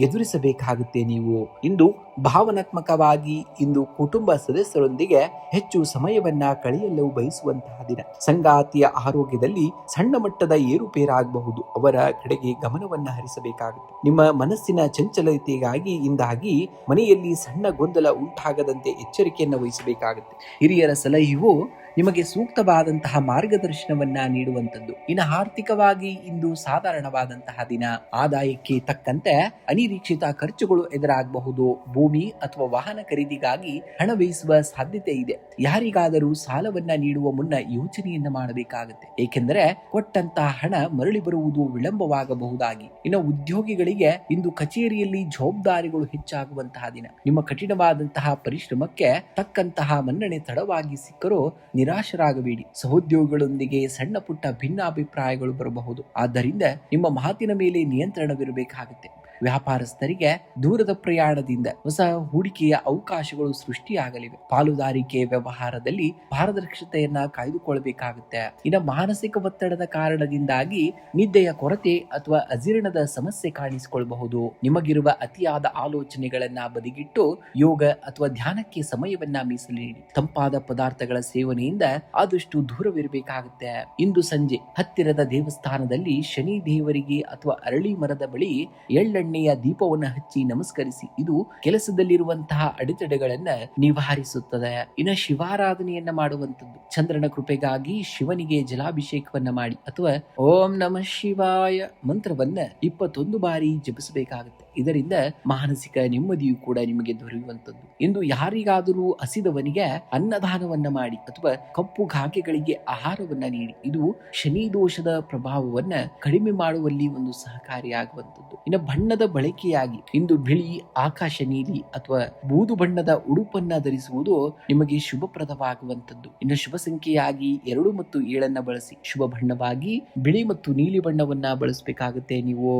ಎದುರಿಸಬೇಕಾಗುತ್ತೆ ನೀವು. ಇಂದು ಭಾವನಾತ್ಮಕವಾಗಿ ಇಂದು ಕುಟುಂಬ ಸದಸ್ಯರೊಂದಿಗೆ ಹೆಚ್ಚು ಸಮಯವನ್ನ ಕಳೆಯಲು ಬಯಸುವಂತಹ ದಿನ. ಸಂಗಾತಿಯ ಆರೋಗ್ಯದಲ್ಲಿ ಸಣ್ಣ ಮಟ್ಟದ ಏರುಪೇರಾಗಬಹುದು. ಅವರ ಕಡೆಗೆ ಗಮನವನ್ನ ಹರಿಸಬೇಕಾಗುತ್ತೆ. ನಿಮ್ಮ ಮನಸ್ಸಿನ ಚಂಚಲತೆಗಾಗಿ ಇಂದಾಗಿ ಮನೆಯಲ್ಲಿ ಸಣ್ಣ ಗೊಂದಲ ಉಂಟಾಗದಂತೆ ಎಚ್ಚರಿಕೆಯನ್ನು ವಹಿಸಬೇಕಾಗುತ್ತೆ. ಹಿರಿಯರ ಸಲಹೆಯು ನಿಮಗೆ ಸೂಕ್ತವಾದಂತಹ ಮಾರ್ಗದರ್ಶನವನ್ನ ನೀಡುವಂಥದ್ದು. ಇನ್ನು ಆರ್ಥಿಕವಾಗಿ ಇಂದು ಸಾಧಾರಣವಾದಂತಹ ದಿನ. ಆದಾಯಕ್ಕೆ ತಕ್ಕಂತೆ ಅನಿರೀಕ್ಷಿತ ಖರ್ಚುಗಳು ಎದುರಾಗಬಹುದು. ಭೂಮಿ ಅಥವಾ ವಾಹನ ಖರೀದಿಗಾಗಿ ಹಣ ವ್ಯಯಿಸುವ ಸಾಧ್ಯತೆ ಇದೆ. ಯಾರಿಗಾದರೂ ಸಾಲವನ್ನ ನೀಡುವ ಮುನ್ನ ಯೋಚನೆಯನ್ನ ಮಾಡಬೇಕಾಗುತ್ತೆ, ಏಕೆಂದರೆ ಕೊಟ್ಟಂತಹ ಹಣ ಮರಳಿ ಬರುವುದು ವಿಳಂಬವಾಗಬಹುದಾಗಿ. ಇನ್ನು ಉದ್ಯೋಗಿಗಳಿಗೆ ಇಂದು ಕಚೇರಿಯಲ್ಲಿ ಜವಾಬ್ದಾರಿಗಳು ಹೆಚ್ಚಾಗುವಂತಹ ದಿನ. ನಿಮ್ಮ ಕಠಿಣವಾದಂತಹ ಪರಿಶ್ರಮಕ್ಕೆ ತಕ್ಕಂತಹ ಮನ್ನಣೆ ತಡವಾಗಿ ಸಿಕ್ಕರೂ ನಿರಾಶರಾಗಬೇಡಿ. ಸಹೋದ್ಯೋಗಿಗಳೊಂದಿಗೆ ಸಣ್ಣ ಪುಟ್ಟ ಭಿನ್ನಾಭಿಪ್ರಾಯಗಳು ಬರಬಹುದು. ಆದ್ದರಿಂದ ನಿಮ್ಮ ಮಾತಿನ ಮೇಲೆ ನಿಯಂತ್ರಣವಿರಬೇಕಾಗುತ್ತೆ. ವ್ಯಾಪಾರಸ್ಥರಿಗೆ ದೂರದ ಪ್ರಯಾಣದಿಂದ ಹೊಸ ಹೂಡಿಕೆಯ ಅವಕಾಶಗಳು ಸೃಷ್ಟಿಯಾಗಲಿವೆ. ಪಾಲುದಾರಿಕೆ ವ್ಯವಹಾರದಲ್ಲಿ ಪಾರದರ್ಶಕತೆಯನ್ನ ಕಾಯ್ದುಕೊಳ್ಳಬೇಕಾಗುತ್ತೆ. ಇನ್ನು ಮಾನಸಿಕ ಒತ್ತಡದ ಕಾರಣದಿಂದಾಗಿ ನಿದ್ದೆಯ ಕೊರತೆ ಅಥವಾ ಅಜೀರ್ಣದ ಸಮಸ್ಯೆ ಕಾಣಿಸಿಕೊಳ್ಳಬಹುದು. ನಿಮಗಿರುವ ಅತಿಯಾದ ಆಲೋಚನೆಗಳನ್ನ ಬದಿಗಿಟ್ಟು ಯೋಗ ಅಥವಾ ಧ್ಯಾನಕ್ಕೆ ಸಮಯವನ್ನ ಮೀಸಲಿಡಿ. ತಂಪಾದ ಪದಾರ್ಥಗಳ ಸೇವನೆಯಿಂದ ಆದಷ್ಟು ದೂರವಿರಬೇಕಾಗುತ್ತೆ. ಇಂದು ಸಂಜೆ ಹತ್ತಿರದ ದೇವಸ್ಥಾನದಲ್ಲಿ ಶನಿ ದೇವರಿಗೆ ಅಥವಾ ಅರಳಿ ಮರದ ಬಳಿ ಎಳ್ಳೆಣ್ಣೆಯ ದೀಪವನ್ನು ಹಚ್ಚಿ ನಮಸ್ಕರಿಸಿ. ಇದು ಕೆಲಸದಲ್ಲಿರುವಂತಹ ಅಡೆತಡೆಗಳನ್ನ ನಿವಾರಿಸುತ್ತದೆ. ಇನ್ನು ಶಿವಾರಾಧನೆಯನ್ನ ಮಾಡುವಂತದ್ದು. ಚಂದ್ರನ ಕೃಪೆಗಾಗಿ ಶಿವನಿಗೆ ಜಲಾಭಿಷೇಕವನ್ನ ಮಾಡಿ ಅಥವಾ ಓಂ ನಮಃ ಶಿವಾಯ ಮಂತ್ರವನ್ನ 21 ಬಾರಿ ಜಪಿಸಬೇಕಾಗುತ್ತೆ. ಇದರಿಂದ ಮಾನಸಿಕ ನೆಮ್ಮದಿಯು ಕೂಡ ನಿಮಗೆ ದೊರೆಯುವಂತದ್ದು. ಇಂದು ಯಾರಿಗಾದರೂ ಹಸಿದವನಿಗೆ ಅನ್ನದಾನವನ್ನ ಮಾಡಿ ಅಥವಾ ಕಪ್ಪು ಕಾಗೆಗಳಿಗೆ ಆಹಾರವನ್ನ ನೀಡಿ. ಇದು ಶನಿ ದೋಷದ ಪ್ರಭಾವವನ್ನ ಕಡಿಮೆ ಮಾಡುವಲ್ಲಿ ಒಂದು ಸಹಕಾರಿಯಾಗುವಂತದ್ದು. ಇನ್ನು ಬಣ್ಣದ ಬಳಕೆಯಾಗಿ ಇಂದು ಬಿಳಿ, ಆಕಾಶ ನೀಲಿ ಅಥವಾ ಬೂದು ಬಣ್ಣದ ಉಡುಪನ್ನ ಧರಿಸುವುದು ನಿಮಗೆ ಶುಭಪ್ರದವಾಗುವಂತದ್ದು. ಇನ್ನು ಶುಭ ಸಂಖ್ಯೆಯಾಗಿ 2 ಮತ್ತು 7 ಬಳಸಿ. ಶುಭ ಬಣ್ಣವಾಗಿ ಬಿಳಿ ಮತ್ತು ನೀಲಿ ಬಣ್ಣವನ್ನ ಬಳಸಬೇಕಾಗುತ್ತೆ ನೀವು.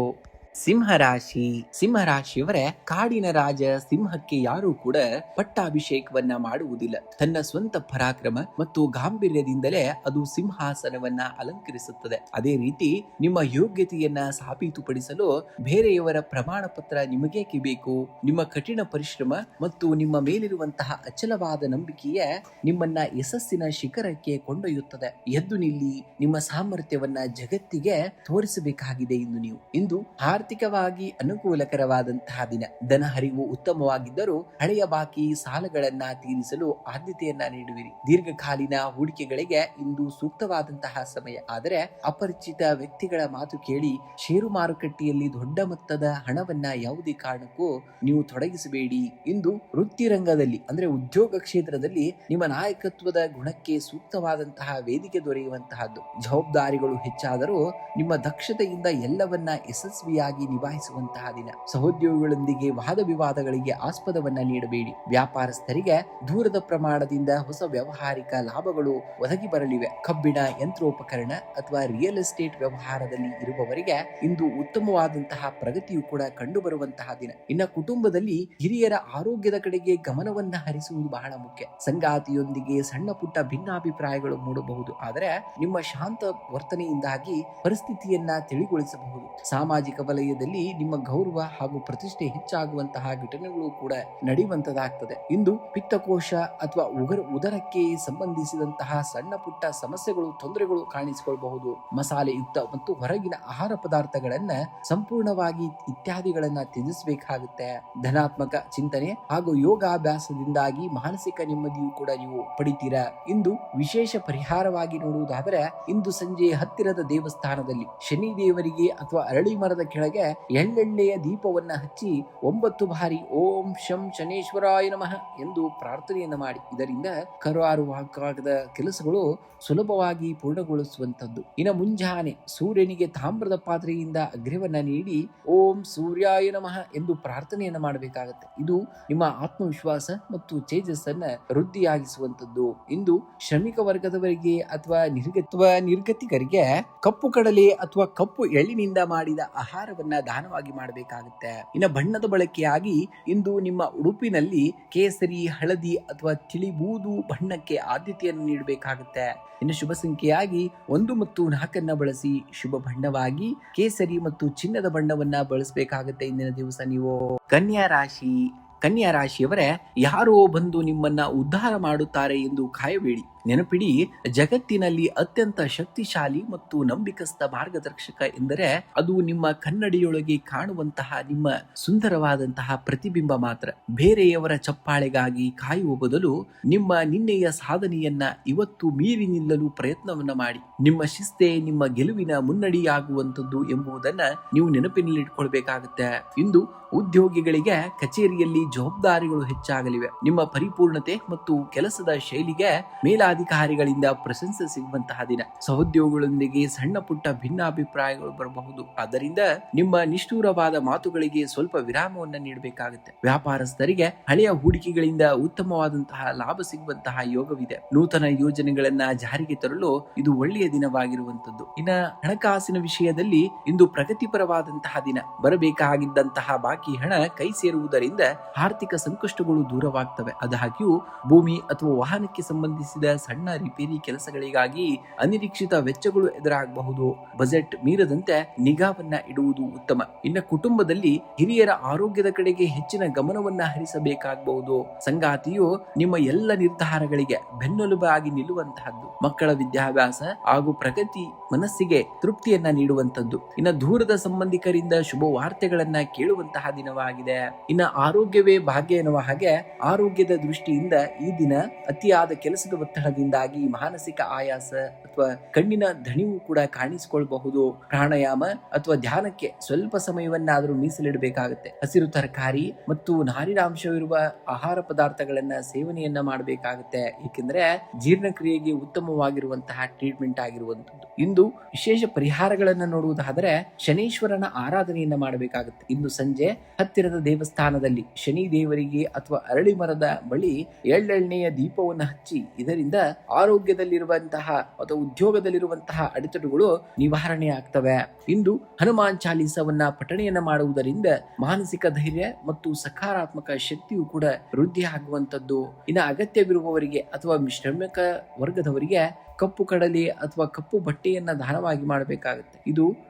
ಸಿಂಹರಾಶಿ. ಸಿಂಹರಾಶಿಯವರೇ, ಕಾಡಿನ ರಾಜ ಸಿಂಹಕ್ಕೆ ಯಾರೂ ಕೂಡ ಪಟ್ಟಾಭಿಷೇಕವನ್ನ ಮಾಡುವುದಿಲ್ಲ. ತನ್ನ ಸ್ವಂತ ಪರಾಕ್ರಮ ಮತ್ತು ಗಾಂಭೀರ್ಯದಿಂದಲೇ ಅದು ಸಿಂಹಾಸನವನ್ನ ಅಲಂಕರಿಸುತ್ತದೆ. ಅದೇ ರೀತಿ ನಿಮ್ಮ ಯೋಗ್ಯತೆಯನ್ನ ಸಾಬೀತುಪಡಿಸಲು ಬೇರೆಯವರ ಪ್ರಮಾಣ ಪತ್ರ ನಿಮಗೇಕೆ ಬೇಕು? ನಿಮ್ಮ ಕಠಿಣ ಪರಿಶ್ರಮ ಮತ್ತು ನಿಮ್ಮ ಮೇಲಿರುವಂತಹ ಅಚಲವಾದ ನಂಬಿಕೆಯೇ ನಿಮ್ಮನ್ನ ಯಶಸ್ಸಿನ ಶಿಖರಕ್ಕೆ ಕೊಂಡೊಯ್ಯುತ್ತದೆ. ಎದ್ದು ನಿಲ್ಲಿ. ನಿಮ್ಮ ಸಾಮರ್ಥ್ಯವನ್ನ ಜಗತ್ತಿಗೆ ತೋರಿಸಬೇಕಾಗಿದೆ. ಇಂದು ಆರ್ಥಿಕವಾಗಿ ಅನುಕೂಲಕರವಾದಂತಹ ದಿನ. ಧನ ಹರಿವು ಉತ್ತಮವಾಗಿದ್ದರೂ ಹಳೆಯ ಬಾಕಿ ಸಾಲಗಳನ್ನ ತೀರಿಸಲು ಆದ್ಯತೆಯನ್ನ ನೀಡುವಿರಿ. ದೀರ್ಘಕಾಲೀನ ಹೂಡಿಕೆಗಳಿಗೆ ಇಂದು ಸೂಕ್ತವಾದಂತಹ ಸಮಯ. ಆದರೆ ಅಪರಿಚಿತ ವ್ಯಕ್ತಿಗಳ ಮಾತು ಕೇಳಿ ಷೇರು ಮಾರುಕಟ್ಟೆಯಲ್ಲಿ ದೊಡ್ಡ ಮೊತ್ತದ ಹಣವನ್ನ ಯಾವುದೇ ಕಾರಣಕ್ಕೂ ನೀವು ತೊಡಗಿಸಬೇಡಿ. ಇಂದು ವೃತ್ತಿ ರಂಗದಲ್ಲಿ ಅಂದ್ರೆ ಉದ್ಯೋಗ ಕ್ಷೇತ್ರದಲ್ಲಿ ನಿಮ್ಮ ನಾಯಕತ್ವದ ಗುಣಕ್ಕೆ ಸೂಕ್ತವಾದಂತಹ ವೇದಿಕೆ ದೊರೆಯುವಂತಹದ್ದು. ಜವಾಬ್ದಾರಿಗಳು ಹೆಚ್ಚಾದರೂ ನಿಮ್ಮ ದಕ್ಷತೆಯಿಂದ ಎಲ್ಲವನ್ನ ಯಶಸ್ವಿಯಾಗಿ ನಿಭಾಯಿಸುವಂತಹ ದಿನ. ಸಹೋದ್ಯೋಗಿಗಳೊಂದಿಗೆ ವಾದ ವಿವಾದಗಳಿಗೆ ಆಸ್ಪದವನ್ನ ನೀಡಬೇಡಿ. ವ್ಯಾಪಾರಸ್ಥರಿಗೆ ದೂರದ ಪ್ರಮಾಣದಿಂದ ಹೊಸ ವ್ಯಾವಹಾರಿಕ ಲಾಭಗಳು ಒದಗಿ ಬರಲಿವೆ. ಕಬ್ಬಿಣ, ಯಂತ್ರೋಪಕರಣ ಅಥವಾ ರಿಯಲ್ ಎಸ್ಟೇಟ್ ವ್ಯವಹಾರದಲ್ಲಿ ಇರುವವರಿಗೆ ಇಂದು ಉತ್ತಮವಾದಂತಹ ಪ್ರಗತಿಯು ಕೂಡ ಕಂಡು ಬರುವಂತಹ ದಿನ. ಇನ್ನು ಕುಟುಂಬದಲ್ಲಿ ಹಿರಿಯರ ಆರೋಗ್ಯದ ಕಡೆಗೆ ಗಮನವನ್ನ ಹರಿಸುವುದು ಬಹಳ ಮುಖ್ಯ. ಸಂಗಾತಿಯೊಂದಿಗೆ ಸಣ್ಣ ಪುಟ್ಟ ಭಿನ್ನಾಭಿಪ್ರಾಯಗಳು ಮೂಡಬಹುದು. ಆದರೆ ನಿಮ್ಮ ಶಾಂತ ವರ್ತನೆಯಿಂದಾಗಿ ಪರಿಸ್ಥಿತಿಯನ್ನ ತಿಳಿಗೊಳಿಸಬಹುದು. ಸಾಮಾಜಿಕ ವಲಯದಲ್ಲಿ ನಿಮ್ಮ ಗೌರವ ಹಾಗೂ ಪ್ರತಿಷ್ಠೆ ಹೆಚ್ಚಾಗುವಂತಹ ಘಟನೆಗಳು ಕೂಡ ನಡೆಯುವಂತದಾಗ್ತದೆ. ಇಂದು ಪಿತ್ತಕೋಶ ಅಥವಾ ಉದರಕ್ಕೆ ಸಂಬಂಧಿಸಿದಂತಹ ಸಣ್ಣ ಪುಟ್ಟ ಸಮಸ್ಯೆಗಳು, ತೊಂದರೆಗಳು ಕಾಣಿಸಿಕೊಳ್ಳಬಹುದು. ಮಸಾಲೆಯುಕ್ತ ಮತ್ತು ಹೊರಗಿನ ಆಹಾರ ಪದಾರ್ಥಗಳನ್ನ ಸಂಪೂರ್ಣವಾಗಿ ಇತ್ಯಾದಿಗಳನ್ನ ತ್ಯಜಿಸಬೇಕಾಗುತ್ತೆ. ಧನಾತ್ಮಕ ಚಿಂತನೆ ಹಾಗೂ ಯೋಗಾಭ್ಯಾಸದಿಂದಾಗಿ ಮಾನಸಿಕ ನೆಮ್ಮದಿಯು ಕೂಡ ನೀವು ಪಡಿತೀರಾ. ಇಂದು ವಿಶೇಷ ಪರಿಹಾರವಾಗಿ ನೋಡುವುದಾದರೆ ಇಂದು ಸಂಜೆ ಹತ್ತಿರದ ದೇವಸ್ಥಾನದಲ್ಲಿ ಶನಿ ದೇವರಿಗೆ ಅಥವಾ ಅರಳಿ ಮರದ ಕೆಳಗೆ ಎಳ್ಳೆಣ್ಣೆಯ ದೀಪವನ್ನ ಹಚ್ಚಿ 9 ಬಾರಿ ಓಂ ಶಂ ಶನೇಶ್ವರಾಯ ನಮಃ ಎಂದು ಪ್ರಾರ್ಥನೆಯನ್ನ ಮಾಡಿ. ಇದರಿಂದ ಕರಾರುವಾಕಾದ ಕೆಲಸಗಳು ಸುಲಭವಾಗಿ ಪೂರ್ಣಗೊಳಿಸುವಂತದ್ದು. ಇನ್ನು ಮುಂಜಾನೆ ಸೂರ್ಯನಿಗೆ ತಾಮ್ರದ ಪಾತ್ರೆಯಿಂದ ಅಗ್ರ್ಯವನ್ನ ನೀಡಿ ಓಂ ಸೂರ್ಯಾಯ ನಮಃ ಎಂದು ಪ್ರಾರ್ಥನೆಯನ್ನ ಮಾಡಬೇಕಾಗತ್ತೆ. ಇದು ನಿಮ್ಮ ಆತ್ಮವಿಶ್ವಾಸ ಮತ್ತು ತೇಜಸ್ಸನ್ನ ವೃದ್ಧಿಯಾಗಿಸುವಂತದ್ದು. ಇಂದು ಶ್ರಮಿಕ ವರ್ಗದವರಿಗೆ ಅಥವಾ ನಿರ್ಗತಿಕರಿಗೆ ಕಪ್ಪು ಕಡಲೆ ಅಥವಾ ಕಪ್ಪು ಎಳ್ಳಿನಿಂದ ಮಾಡಿದ ಆಹಾರವನ್ನ ದಾನವಾಗಿ ಮಾಡಬೇಕಾಗುತ್ತೆ. ಇನ್ನು ಬಣ್ಣದ ಬಳಕೆಯಾಗಿ ಇಂದು ನಿಮ್ಮ ಉಡುಪಿನಲ್ಲಿ ಕೇಸರಿ, ಹಳದಿ ಅಥವಾ ತಿಳಿ ಬೂದು ಬಣ್ಣಕ್ಕೆ ಆದ್ಯತೆಯನ್ನು ನೀಡಬೇಕಾಗುತ್ತೆ. ಇನ್ನು ಶುಭ ಸಂಖ್ಯೆಯಾಗಿ 1 ಮತ್ತು 4 ಬಳಸಿ. ಶುಭ ಬಣ್ಣವಾಗಿ ಕೇಸರಿ ಮತ್ತು ಚಿನ್ನದ ಬಣ್ಣವನ್ನ ಬಳಸಬೇಕಾಗುತ್ತೆ ಇಂದಿನ ದಿವಸ ನೀವು. ಕನ್ಯಾ ರಾಶಿ. ಕನ್ಯಾ ರಾಶಿಯವರೇ, ಯಾರೋ ಬಂದು ನಿಮ್ಮನ್ನ ಉದ್ಧಾರ ಮಾಡುತ್ತಾರೆ ಎಂದು ಕಾಯಬೇಡಿ. ನೆನಪಿಡಿ, ಜಗತ್ತಿನಲ್ಲಿ ಅತ್ಯಂತ ಶಕ್ತಿಶಾಲಿ ಮತ್ತು ನಂಬಿಕಸ್ಥ ಮಾರ್ಗದರ್ಶಕ ಎಂದರೆ ಅದು ನಿಮ್ಮ ಕನ್ನಡಿಯೊಳಗೆ ಕಾಣುವಂತಹ ನಿಮ್ಮ ಸುಂದರವಾದಂತಹ ಪ್ರತಿಬಿಂಬ ಮಾತ್ರ. ಬೇರೆಯವರ ಚಪ್ಪಾಳೆಗಾಗಿ ಕಾಯುವ ಬದಲು ನಿಮ್ಮ ನಿನ್ನೆಯ ಸಾಧನೆಯನ್ನ ಇವತ್ತು ಮೀರಿ ನಿಲ್ಲಲು ಪ್ರಯತ್ನವನ್ನ ಮಾಡಿ. ನಿಮ್ಮ ಶಿಸ್ತೆ ನಿಮ್ಮ ಗೆಲುವಿನ ಮುನ್ನಡಿಯಾಗುವಂಥದ್ದು ಎಂಬುದನ್ನ ನೀವು ನೆನಪಿನಲ್ಲಿಟ್ಕೊಳ್ಬೇಕಾಗುತ್ತೆ. ಇಂದು ಉದ್ಯೋಗಿಗಳಿಗೆ ಕಚೇರಿಯಲ್ಲಿ ಜವಾಬ್ದಾರಿಗಳು ಹೆಚ್ಚಾಗಲಿವೆ. ನಿಮ್ಮ ಪರಿಪೂರ್ಣತೆ ಮತ್ತು ಕೆಲಸದ ಶೈಲಿಗೆ ಮೇಲಾಧಿಕಾರಿಗಳಿಂದ ಪ್ರಶಂಸೆ ಸಿಗುವಂತಹ ದಿನ. ಸಹೋದ್ಯೋಗಿಗಳೊಂದಿಗೆ ಸಣ್ಣ ಪುಟ್ಟ ಭಿನ್ನಾಭಿಪ್ರಾಯಗಳು ಬರಬಹುದು. ಆದ್ದರಿಂದ ನಿಮ್ಮ ನಿಷ್ಠೂರವಾದ ಮಾತುಗಳಿಗೆ ಸ್ವಲ್ಪ ವಿರಾಮವನ್ನ ನೀಡಬೇಕಾಗುತ್ತೆ. ವ್ಯಾಪಾರಸ್ಥರಿಗೆ ಹಳೆಯ ಹೂಡಿಕೆಗಳಿಂದ ಉತ್ತಮವಾದಂತಹ ಲಾಭ ಸಿಗುವಂತಹ ಯೋಗವಿದೆ. ನೂತನ ಯೋಜನೆಗಳನ್ನ ಜಾರಿಗೆ ತರಲು ಇದು ಒಳ್ಳೆಯ ದಿನವಾಗಿರುವಂತದ್ದು. ಇನ್ನ ಹಣಕಾಸಿನ ವಿಷಯದಲ್ಲಿ ಇಂದು ಪ್ರಗತಿಪರವಾದಂತಹ ದಿನ. ಬರಬೇಕಾಗಿದ್ದಂತಹ ಬಾಕಿ ಹಣ ಕೈ ಸೇರುವುದರಿಂದ ಆರ್ಥಿಕ ಸಂಕಷ್ಟಗಳು ದೂರವಾಗ್ತವೆ. ಆದಾಗ್ಯೂ ಭೂಮಿ ಅಥವಾ ವಾಹನಕ್ಕೆ ಸಂಬಂಧಿಸಿದ ಸಣ್ಣ ರಿಪೇರಿ ಕೆಲಸಗಳಿಗಾಗಿ ಅನಿರೀಕ್ಷಿತ ವೆಚ್ಚಗಳು ಎದುರಾಗಬಹುದು. ಬಜೆಟ್ ಮೀರದಂತೆ ನಿಗಾವನ್ನ ಇಡುವುದು ಉತ್ತಮ. ಇನ್ನು ಕುಟುಂಬದಲ್ಲಿ ಹಿರಿಯರ ಆರೋಗ್ಯದ ಕಡೆಗೆ ಹೆಚ್ಚಿನ ಗಮನವನ್ನ ಹರಿಸಬೇಕಾಗಬಹುದು. ಸಂಗಾತಿಯು ನಿಮ್ಮ ಎಲ್ಲ ನಿರ್ಧಾರಗಳಿಗೆ ಬೆನ್ನೆಲುಬಾಗಿ ನಿಲ್ಲುವಂತಹದ್ದು. ಮಕ್ಕಳ ವಿದ್ಯಾಭ್ಯಾಸ ಹಾಗೂ ಪ್ರಗತಿ ಮನಸ್ಸಿಗೆ ತೃಪ್ತಿಯನ್ನ ನೀಡುವಂತದ್ದು. ಇನ್ನು ದೂರದ ಸಂಬಂಧಿಕರಿಂದ ಶುಭ ವಾರ್ತೆಗಳನ್ನ ಕೇಳುವಂತಹ ದಿನವಾಗಿದೆ. ಇನ್ನು ಆರೋಗ್ಯವೇ ಭಾಗ್ಯ ಎನ್ನುವ ಹಾಗೆ ಆರೋಗ್ಯದ ದೃಷ್ಟಿಯಿಂದ ಈ ದಿನ ಅತಿಯಾದ ಕೆಲಸದ ಒತ್ತಡದಿಂದಾಗಿ ಮಾನಸಿಕ ಆಯಾಸ ಅಥವಾ ಕಣ್ಣಿನ ದಣಿವು ಕೂಡ ಕಾಣಿಸಿಕೊಳ್ಳಬಹುದು. ಪ್ರಾಣಾಯಾಮ ಅಥವಾ ಧ್ಯಾನಕ್ಕೆ ಸ್ವಲ್ಪ ಸಮಯವನ್ನಾದರೂ ಮೀಸಲಿಡಬೇಕಾಗುತ್ತೆ. ಹಸಿರು ತರಕಾರಿ ಮತ್ತು ನಾರಿನಾಂಶವಿರುವ ಆಹಾರ ಪದಾರ್ಥಗಳನ್ನ ಸೇವನೆಯನ್ನ ಮಾಡಬೇಕಾಗುತ್ತೆ. ಏಕೆಂದ್ರೆ ಜೀರ್ಣಕ್ರಿಯೆಗೆ ಉತ್ತಮವಾಗಿರುವಂತಹ ಟ್ರೀಟ್ಮೆಂಟ್ ಆಗಿರುವಂತದ್ದು. ಇಂದು ವಿಶೇಷ ಪರಿಹಾರಗಳನ್ನ ನೋಡುವುದಾದರೆ ಶನೀಶ್ವರನ ಆರಾಧನೆಯನ್ನ ಮಾಡಬೇಕಾಗುತ್ತೆ. ಇಂದು ಸಂಜೆ ಹತ್ತಿರದ ದೇವಸ್ಥಾನದಲ್ಲಿ ಶನಿ ದೇವರಿಗೆ ಅಥವಾ ಅರಳಿ ಮರದ ಬಳಿ ಎಳ್ಳೆಣ್ಣೆಯ ದೀಪವನ್ನು ಹಚ್ಚಿ ಇದರಿಂದ ಆರೋಗ್ಯದಲ್ಲಿರುವಂತಹ ಅಥವಾ ಉದ್ಯೋಗದಲ್ಲಿರುವಂತಹ ಅಡೆತಡೆಗಳು ನಿವಾರಣೆ ಆಗ್ತವೆ. ಇಂದು ಹನುಮಾನ್ ಚಾಲೀಸವನ್ನ ಪಠಣೆಯನ್ನ ಮಾಡುವುದರಿಂದ ಮಾನಸಿಕ ಧೈರ್ಯ ಮತ್ತು ಸಕಾರಾತ್ಮಕ ಶಕ್ತಿಯು ಕೂಡ ವೃದ್ಧಿ ಆಗುವಂತದ್ದು. ಇನ್ನು ಅಗತ್ಯವಿರುವವರಿಗೆ ಅಥವಾ ಶ್ರಮಿಕ ವರ್ಗದವರಿಗೆ ಕಪ್ಪು ಕಡಲೆ ಅಥವಾ ಕಪ್ಪು ಬಟ್ಟೆಯನ್ನ ದಾನವಾಗಿ ಮಾಡಬೇಕಾಗುತ್ತೆ. ಇದು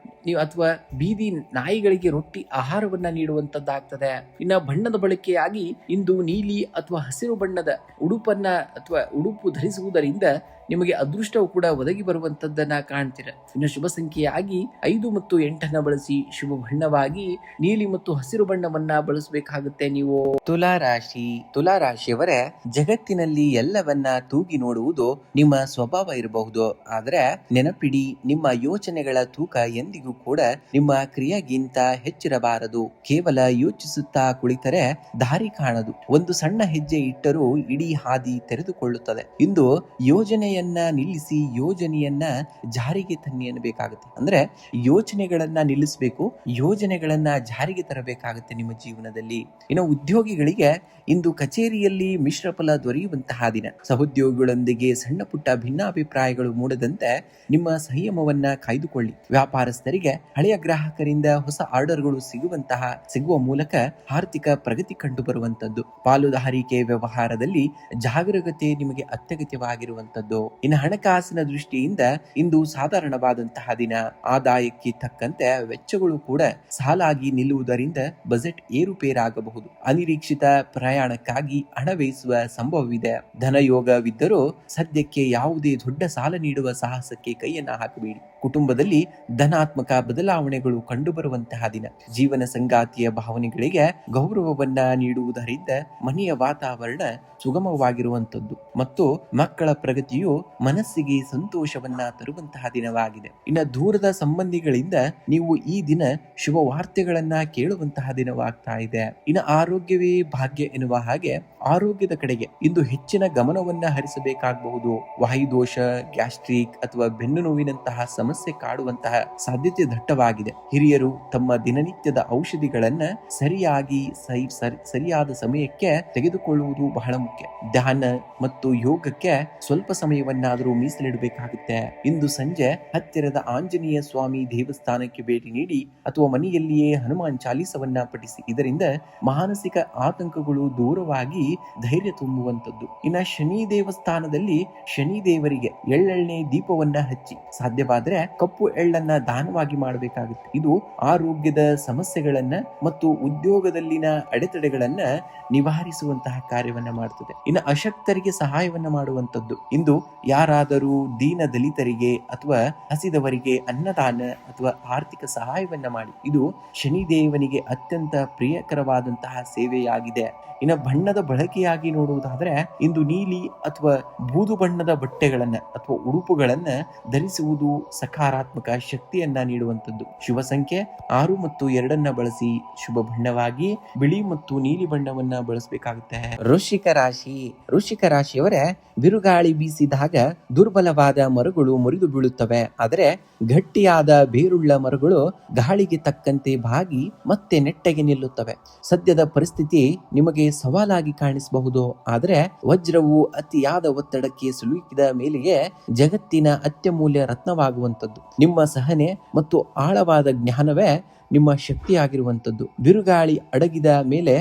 ನೀವು ಅಥವಾ ಬೀದಿ ನಾಯಿಗಳಿಗೆ ರೊಟ್ಟಿ ಆಹಾರವನ್ನ ನೀಡುವಂತದ್ದಾಗ್ತದೆ. ಇನ್ನ ಬಣ್ಣದ ಬಳಕೆಯಾಗಿ ಇಂದು ನೀಲಿ ಅಥವಾ ಹಸಿರು ಬಣ್ಣದ ಉಡುಪು ಧರಿಸುವುದರಿಂದ ನಿಮಗೆ ಅದೃಷ್ಟವು ಕೂಡ ಒದಗಿ ಬರುವಂತದ್ದನ್ನ ಕಾಣ್ತೀರ. ಇನ್ನು ಶುಭ ಸಂಖ್ಯೆಯಾಗಿ 5 ಮತ್ತು 8 ಬಳಸಿ ಶುಭ ಬಣ್ಣವಾಗಿ ನೀಲಿ ಮತ್ತು ಹಸಿರು ಬಣ್ಣವನ್ನ ಬಳಸಬೇಕಾಗುತ್ತೆ. ನೀವು ತುಲಾರಾಶಿಯವರೇ, ಜಗತ್ತಿನಲ್ಲಿ ಎಲ್ಲವನ್ನ ತೂಗಿ ನೋಡುವುದು ನಿಮ್ಮ ಸ್ವಭಾವ ಇರಬಹುದು. ಆದ್ರೆ ನೆನಪಿಡಿ, ನಿಮ್ಮ ಯೋಚನೆಗಳ ತೂಕ ಎಂದಿಗೂ ಕೂಡ ನಿಮ್ಮ ಕ್ರಿಯೆಗಿಂತ ಹೆಚ್ಚಿರಬಾರದು. ಕೇವಲ ಯೋಚಿಸುತ್ತಾ ಕುಳಿತರೆ ದಾರಿ ಕಾಣದು. ಒಂದು ಸಣ್ಣ ಹೆಜ್ಜೆ ಇಟ್ಟರೂ ಇಡೀ ಹಾದಿ ತೆರೆದುಕೊಳ್ಳುತ್ತದೆ. ಇಂದು ಯೋಜನೆಯನ್ನ ನಿಲ್ಲಿಸಿ ಯೋಜನೆಯನ್ನ ಜಾರಿಗೆ ತನ್ನಿ ಅನ್ನಬೇಕಾಗುತ್ತೆ. ಅಂದ್ರೆ ಯೋಚನೆಗಳನ್ನ ನಿಲ್ಲಿಸಬೇಕು, ಯೋಜನೆಗಳನ್ನ ಜಾರಿಗೆ ತರಬೇಕಾಗುತ್ತೆ ನಿಮ್ಮ ಜೀವನದಲ್ಲಿ. ಇನ್ನು ಉದ್ಯೋಗಿಗಳಿಗೆ ಇಂದು ಕಚೇರಿಯಲ್ಲಿ ಮಿಶ್ರ ಫಲ ದೊರೆಯುವಂತಹ ದಿನ. ಸಹೋದ್ಯೋಗಿಗಳೊಂದಿಗೆ ಸಣ್ಣ ಪುಟ್ಟ ಭಿನ್ನಾಭಿಪ್ರಾಯಗಳು ಮೂಡದಂತೆ ನಿಮ್ಮ ಸಂಯಮವನ್ನ ಕಾಯ್ದುಕೊಳ್ಳಿ. ವ್ಯಾಪಾರಸ್ಥರಿಗೆ ಹಳೆಯ ಗ್ರಾಹಕರಿಂದ ಹೊಸ ಆರ್ಡರ್ಗಳು ಸಿಗುವ ಮೂಲಕ ಆರ್ಥಿಕ ಪ್ರಗತಿ ಕಂಡು ಬರುವಂತದ್ದು. ಪಾಲುದಾರಿಕೆ ವ್ಯವಹಾರದಲ್ಲಿ ಜಾಗರೂಕತೆ ನಿಮಗೆ ಅತ್ಯಗತ್ಯವಾಗಿರುವಂತದ್ದು. ಇನ್ನು ಹಣಕಾಸಿನ ದೃಷ್ಟಿಯಿಂದ ಇಂದು ಸಾಧಾರಣವಾದಂತಹ ದಿನ. ಆದಾಯಕ್ಕೆ ತಕ್ಕಂತೆ ವೆಚ್ಚಗಳು ಕೂಡ ಸಾಲಾಗಿ ನಿಲ್ಲುವುದರಿಂದ ಬಜೆಟ್ ಏರುಪೇರಾಗಬಹುದು. ಅನಿರೀಕ್ಷಿತ ಪ್ರಯಾಣಕ್ಕಾಗಿ ಹಣ ವ್ಯಯಿಸುವ ಸಂಭವವಿದೆ. ಧನಯೋಗವಿದ್ದರೂ ಸದ್ಯಕ್ಕೆ ಯಾವುದೇ ದೊಡ್ಡ ಸಾಲ ನೀಡುವ ಸಾಹಸಕ್ಕೆ ಕೈಯನ್ನ ಹಾಕಬೇಡಿ. ಕುಟುಂಬದಲ್ಲಿ ಧನಾತ್ಮಕ ಬದಲಾವಣೆಗಳು ಕಂಡುಬರುವಂತಹ ದಿನ. ಜೀವನ ಸಂಗಾತಿಯ ಭಾವನೆಗಳಿಗೆ ಗೌರವವನ್ನ ನೀಡುವುದರಿಂದ ಮನೆಯ ವಾತಾವರಣ ಸುಗಮವಾಗಿರುವಂತದ್ದು ಮತ್ತು ಮಕ್ಕಳ ಪ್ರಗತಿಯು ಮನಸ್ಸಿಗೆ ಸಂತೋಷವನ್ನ ತರುವಂತಹ ದಿನವಾಗಿದೆ. ಇನ್ನು ದೂರದ ಸಂಬಂಧಿಗಳಿಂದ ನೀವು ಈ ದಿನ ಶುಭ ವಾರ್ತೆಗಳನ್ನ ಕೇಳುವಂತಹ ದಿನವಾಗ್ತಾ ಇದೆ. ಇನ್ನು ಆರೋಗ್ಯವೇ ಭಾಗ್ಯ ಎನ್ನುವ ಹಾಗೆ ಆರೋಗ್ಯದ ಕಡೆಗೆ ಇಂದು ಹೆಚ್ಚಿನ ಗಮನವನ್ನ ಹರಿಸಬೇಕಾಗಬಹುದು. ವಾಯುದೋಷ, ಗ್ಯಾಸ್ಟ್ರಿಕ್ ಅಥವಾ ಬೆನ್ನು ನೋವಿನಂತಹ ಸಮಸ್ಯೆ ಕಾಡುವಂತಹ ಸಾಧ್ಯತೆ ದಟ್ಟವಾಗಿದೆ. ಹಿರಿಯರು ತಮ್ಮ ದಿನನಿತ್ಯದ ಔಷಧಿಗಳನ್ನ ಸರಿಯಾದ ಸಮಯಕ್ಕೆ ತೆಗೆದುಕೊಳ್ಳುವುದು ಬಹಳ ಮುಖ್ಯ. ಧ್ಯಾನ ಮತ್ತು ಯೋಗಕ್ಕೆ ಸ್ವಲ್ಪ ಸಮಯವನ್ನಾದರೂ ಮೀಸಲಿಡಬೇಕಾಗುತ್ತೆ. ಇಂದು ಸಂಜೆ ಹತ್ತಿರದ ಆಂಜನೇಯ ಸ್ವಾಮಿ ದೇವಸ್ಥಾನಕ್ಕೆ ಭೇಟಿ ನೀಡಿ ಅಥವಾ ಮನೆಯಲ್ಲಿಯೇ ಹನುಮಾನ್ ಚಾಲೀಸವನ್ನ ಪಠಿಸಿ. ಇದರಿಂದ ಮಾನಸಿಕ ಆತಂಕಗಳು ದೂರವಾಗಿ ಧೈರ್ಯ ತುಂಬುವಂತದ್ದು. ಇನ್ನ ಶನಿ ದೇವಸ್ಥಾನದಲ್ಲಿ ಶನಿ ದೇವರಿಗೆ ಎಳ್ಳೆಣ್ಣೆ ದೀಪವನ್ನ ಹಚ್ಚಿ, ಸಾಧ್ಯವಾದ್ರೆ ಕಪ್ಪು ಎಳ್ಳನ್ನ ದಾನವಾಗಿ ಮಾಡಬೇಕಾಗುತ್ತೆ. ಇದು ಆರೋಗ್ಯದ ಸಮಸ್ಯೆಗಳನ್ನ ಮತ್ತು ಉದ್ಯೋಗದಲ್ಲಿನ ಅಡೆತಡೆಗಳನ್ನ ನಿವಾರಿಸುವಂತಹ ಕಾರ್ಯವನ್ನ ಮಾಡುತ್ತದೆ. ಇನ್ನು ಅಶಕ್ತರಿಗೆ ಸಹಾಯವನ್ನ ಮಾಡುವಂತದ್ದು. ಇಂದು ಯಾರಾದರೂ ದೀನ ದಲಿತರಿಗೆ ಅಥವಾ ಹಸಿದವರಿಗೆ ಅನ್ನದಾನ ಅಥವಾ ಆರ್ಥಿಕ ಸಹಾಯವನ್ನ ಮಾಡಿ. ಇದು ಶನಿದೇವನಿಗೆ ಅತ್ಯಂತ ಪ್ರಿಯಕರವಾದಂತಹ ಸೇವೆಯಾಗಿದೆ. ಇನ್ನು ಬಣ್ಣದ ಬಳಕೆಯಾಗಿ ನೋಡುವುದಾದ್ರೆ ಇಂದು ನೀಲಿ ಅಥವಾ ಬೂದು ಬಣ್ಣದ ಬಟ್ಟೆಗಳನ್ನ ಅಥವಾ ಉಡುಪುಗಳನ್ನ ಧರಿಸುವುದು ಸಕಾರಾತ್ಮಕ ಶಕ್ತಿಯನ್ನ ನೀಡುವಂತದ್ದು. ಶುಭ ಸಂಖ್ಯೆ 6 ಮತ್ತು 2 ಬಳಸಿ. ಶುಭ ಬಣ್ಣವಾಗಿ ಬಿಳಿ ಮತ್ತು ನೀಲಿ ಬಣ್ಣವನ್ನ ಬಳಸಬೇಕಾಗುತ್ತೆ. ವೃಶ್ಚಿಕ ರಾಶಿಯವರೇ, ಬಿರುಗಾಳಿ ಬೀಸಿದಾಗ ದುರ್ಬಲವಾದ ಮರಗಳು ಮುರಿದು ಬೀಳುತ್ತವೆ. ಆದರೆ ಗಟ್ಟಿಯಾದ ಬೇರುಳ್ಳ ಮರಗಳು ಗಾಳಿಗೆ ತಕ್ಕಂತೆ ಬಾಗಿ ಮತ್ತೆ ನೆಟ್ಟಗೆ ನಿಲ್ಲುತ್ತವೆ. ಸದ್ಯದ ಪರಿಸ್ಥಿತಿ ನಿಮಗೆ ಸವಾಲಾಗಿ ಕಾಣಿಸಬಹುದು, ಆದರೆ ವಜ್ರವು ಅತಿಯಾದ ಒತ್ತಡಕ್ಕೆ ಸಿಲುಕಿದ ಮೇಲೆಯೇ ಜಗತ್ತಿನ ಅತ್ಯಮೂಲ್ಯ ರತ್ನವಾಗುವಂಥದ್ದು. ನಿಮ್ಮ ಸಹನೆ ಮತ್ತು ಆಳವಾದ ಜ್ಞಾನವೇ ನಿಮ್ಮ ಶಕ್ತಿಯಾಗಿರುವಂಥದ್ದು. ಬಿರುಗಾಳಿ ಅಡಗಿದ ಮೇಲೆ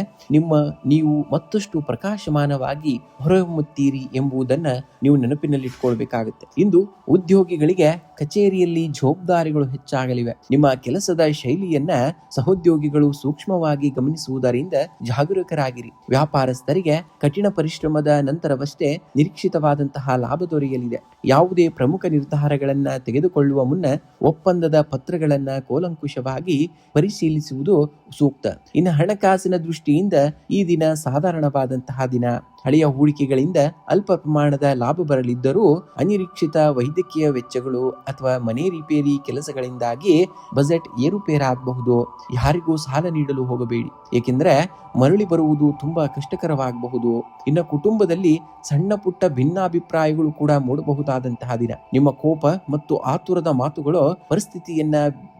ನೀವು ಮತ್ತಷ್ಟು ಪ್ರಕಾಶಮಾನವಾಗಿ ಹೊರಹೊಮ್ಮುತ್ತೀರಿ ಎಂಬುದನ್ನ ನೀವು ನೆನಪಿನಲ್ಲಿಟ್ಕೊಳ್ಬೇಕಾಗುತ್ತೆ. ಇಂದು ಉದ್ಯೋಗಿಗಳಿಗೆ ಕಚೇರಿಯಲ್ಲಿ ಜವಾಬ್ದಾರಿಗಳು ಹೆಚ್ಚಾಗಲಿವೆ. ನಿಮ್ಮ ಕೆಲಸದ ಶೈಲಿಯನ್ನ ಸಹೋದ್ಯೋಗಿಗಳು ಸೂಕ್ಷ್ಮವಾಗಿ ಗಮನಿಸುವುದರಿಂದ ಜಾಗರೂಕರಾಗಿರಿ. ವ್ಯಾಪಾರಸ್ಥರಿಗೆ ಕಠಿಣ ಪರಿಶ್ರಮದ ನಂತರವಷ್ಟೇ ನಿರೀಕ್ಷಿತವಾದಂತಹ ಲಾಭ ದೊರೆಯಲಿದೆ. ಯಾವುದೇ ಪ್ರಮುಖ ನಿರ್ಧಾರಗಳನ್ನ ತೆಗೆದುಕೊಳ್ಳುವ ಮುನ್ನ ಒಪ್ಪಂದದ ಪತ್ರಗಳನ್ನ ಕೂಲಂಕುಷವಾಗಿ ಪರಿಶೀಲಿಸುವುದು ಸೂಕ್ತ. ಇನ್ನು ಹಣಕಾಸಿನ ದೃಷ್ಟಿಯಿಂದ ಈ ದಿನ ಸಾಧಾರಣವಾದಂತಹ ದಿನ. ಹಳೆಯ ಹೂಡಿಕೆಗಳಿಂದ ಅಲ್ಪ ಪ್ರಮಾಣದ ಲಾಭ ಬರಲಿದ್ದರೂ ಅನಿರೀಕ್ಷಿತ ವೈದ್ಯಕೀಯ ವೆಚ್ಚಗಳು ಅಥವಾ ಮನೆ ರಿಪೇರಿ ಕೆಲಸಗಳಿಂದಾಗಿ ಬಜೆಟ್ ಏರುಪೇರಾಗಬಹುದು. ಯಾರಿಗೂ ಸಾಲ ನೀಡಲು ಹೋಗಬೇಡಿ, ಏಕೆಂದರೆ ಮರಳಿ ಬರುವುದು ತುಂಬಾ ಕಷ್ಟಕರವಾಗಬಹುದು. ಇನ್ನು ಕುಟುಂಬದಲ್ಲಿ ಸಣ್ಣ ಪುಟ್ಟ ಭಿನ್ನಾಭಿಪ್ರಾಯಗಳು ಕೂಡ ಮೂಡಬಹುದಾದಂತಹ ದಿನ. ನಿಮ್ಮ ಕೋಪ ಮತ್ತು ಆತುರದ ಮಾತುಗಳು ಪರಿಸ್ಥಿತಿಯನ್ನ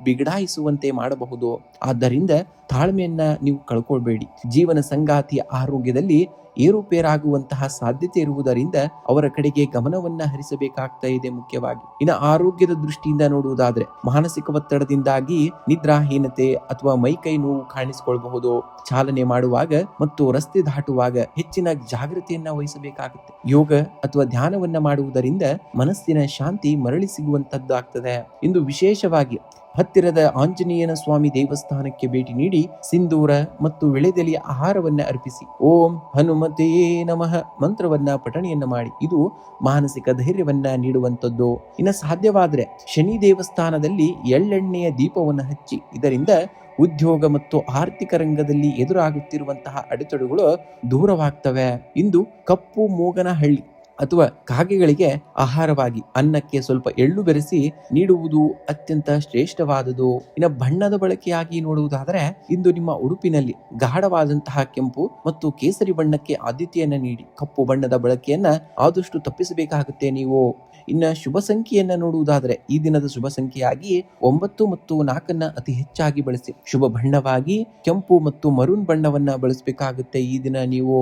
ಬಿಗಡಾಯಿಸುವಂತೆ ಮಾಡಬಹುದು. ಆದ್ದರಿಂದ ತಾಳ್ಮೆಯನ್ನ ನೀವು ಕಳ್ಕೊಳ್ಬೇಡಿ. ಜೀವನ ಸಂಗಾತಿಯ ಆರೋಗ್ಯದಲ್ಲಿ ಏರುಪೇರಾಗುವಂತಹ ಸಾಧ್ಯತೆ ಇರುವುದರಿಂದ ಅವರ ಕಡೆಗೆ ಗಮನವನ್ನ ಹರಿಸಬೇಕಾಗ್ತಾ ಇದೆ. ಮುಖ್ಯವಾಗಿ ಇನ್ನು ಆರೋಗ್ಯದ ದೃಷ್ಟಿಯಿಂದ ನೋಡುವುದಾದ್ರೆ ಮಾನಸಿಕ ಒತ್ತಡದಿಂದಾಗಿ ನಿದ್ರಾಹೀನತೆ ಅಥವಾ ಮೈಕೈ ನೋವು ಕಾಣಿಸಿಕೊಳ್ಳಬಹುದು. ಚಾಲನೆ ಮಾಡುವಾಗ ಮತ್ತು ರಸ್ತೆ ದಾಟುವಾಗ ಹೆಚ್ಚಿನ ಜಾಗೃತಿಯನ್ನ ವಹಿಸಬೇಕಾಗುತ್ತೆ. ಯೋಗ ಅಥವಾ ಧ್ಯಾನವನ್ನ ಮಾಡುವುದರಿಂದ ಮನಸ್ಸಿನ ಶಾಂತಿ ಮರಳಿ ಸಿಗುವಂತದ್ದಾಗ್ತದೆ. ಇಂದು ವಿಶೇಷವಾಗಿ ಹತ್ತಿರದ ಆಂಜನೇಯನ ಸ್ವಾಮಿ ದೇವಸ್ಥಾನಕ್ಕೆ ಭೇಟಿ ನೀಡಿ ಸಿಂಧೂರ ಮತ್ತು ವಿಳೆದೆಲೆಯ ಆಹಾರವನ್ನ ಅರ್ಪಿಸಿ ಓಂ ಹನುಮತೇ ನಮಃ ಮಂತ್ರವನ್ನ ಪಠಣೆಯನ್ನ ಮಾಡಿ. ಇದು ಮಾನಸಿಕ ಧೈರ್ಯವನ್ನ ನೀಡುವಂಥದ್ದು. ಇನ್ನು ಸಾಧ್ಯವಾದ್ರೆ ಶನಿ ದೇವಸ್ಥಾನದಲ್ಲಿ ಎಳ್ಳೆಣ್ಣೆಯ ದೀಪವನ್ನು ಹಚ್ಚಿ. ಇದರಿಂದ ಉದ್ಯೋಗ ಮತ್ತು ಆರ್ಥಿಕ ರಂಗದಲ್ಲಿ ಎದುರಾಗುತ್ತಿರುವಂತಹ ಅಡೆತಡೆಗಳು ದೂರವಾಗ್ತವೆ. ಇಂದು ಕಪ್ಪು ಮೂಗನಹಳ್ಳಿ ಅಥವಾ ಕಾಗೆಗಳಿಗೆ ಆಹಾರವಾಗಿ ಅನ್ನಕ್ಕೆ ಸ್ವಲ್ಪ ಎಳ್ಳು ಬೆರೆಸಿ ನೀಡುವುದು ಅತ್ಯಂತ ಶ್ರೇಷ್ಠವಾದುದು. ಇನ್ನು ಬಣ್ಣದ ಬಳಕೆಯಾಗಿ ನೋಡುವುದಾದರೆ ಇಂದು ನಿಮ್ಮ ಉಡುಪಿನಲ್ಲಿ ಗಾಢವಾದಂತಹ ಕೆಂಪು ಮತ್ತು ಕೇಸರಿ ಬಣ್ಣಕ್ಕೆ ಆದ್ಯತೆಯನ್ನ ನೀಡಿ. ಕಪ್ಪು ಬಣ್ಣದ ಬಳಕೆಯನ್ನ ಆದಷ್ಟು ತಪ್ಪಿಸಬೇಕಾಗುತ್ತೆ ನೀವು. ಇನ್ನು ಶುಭ ಸಂಖ್ಯೆಯನ್ನ ನೋಡುವುದಾದರೆ ಈ ದಿನದ ಶುಭ ಸಂಖ್ಯೆಯಾಗಿ 9 ಮತ್ತು 4 ಅತಿ ಹೆಚ್ಚಾಗಿ ಬಳಸಿ. ಶುಭ ಬಣ್ಣವಾಗಿ ಕೆಂಪು ಮತ್ತು ಮರೂನ್ ಬಣ್ಣವನ್ನ ಬಳಸಬೇಕಾಗುತ್ತೆ ಈ ದಿನ ನೀವು.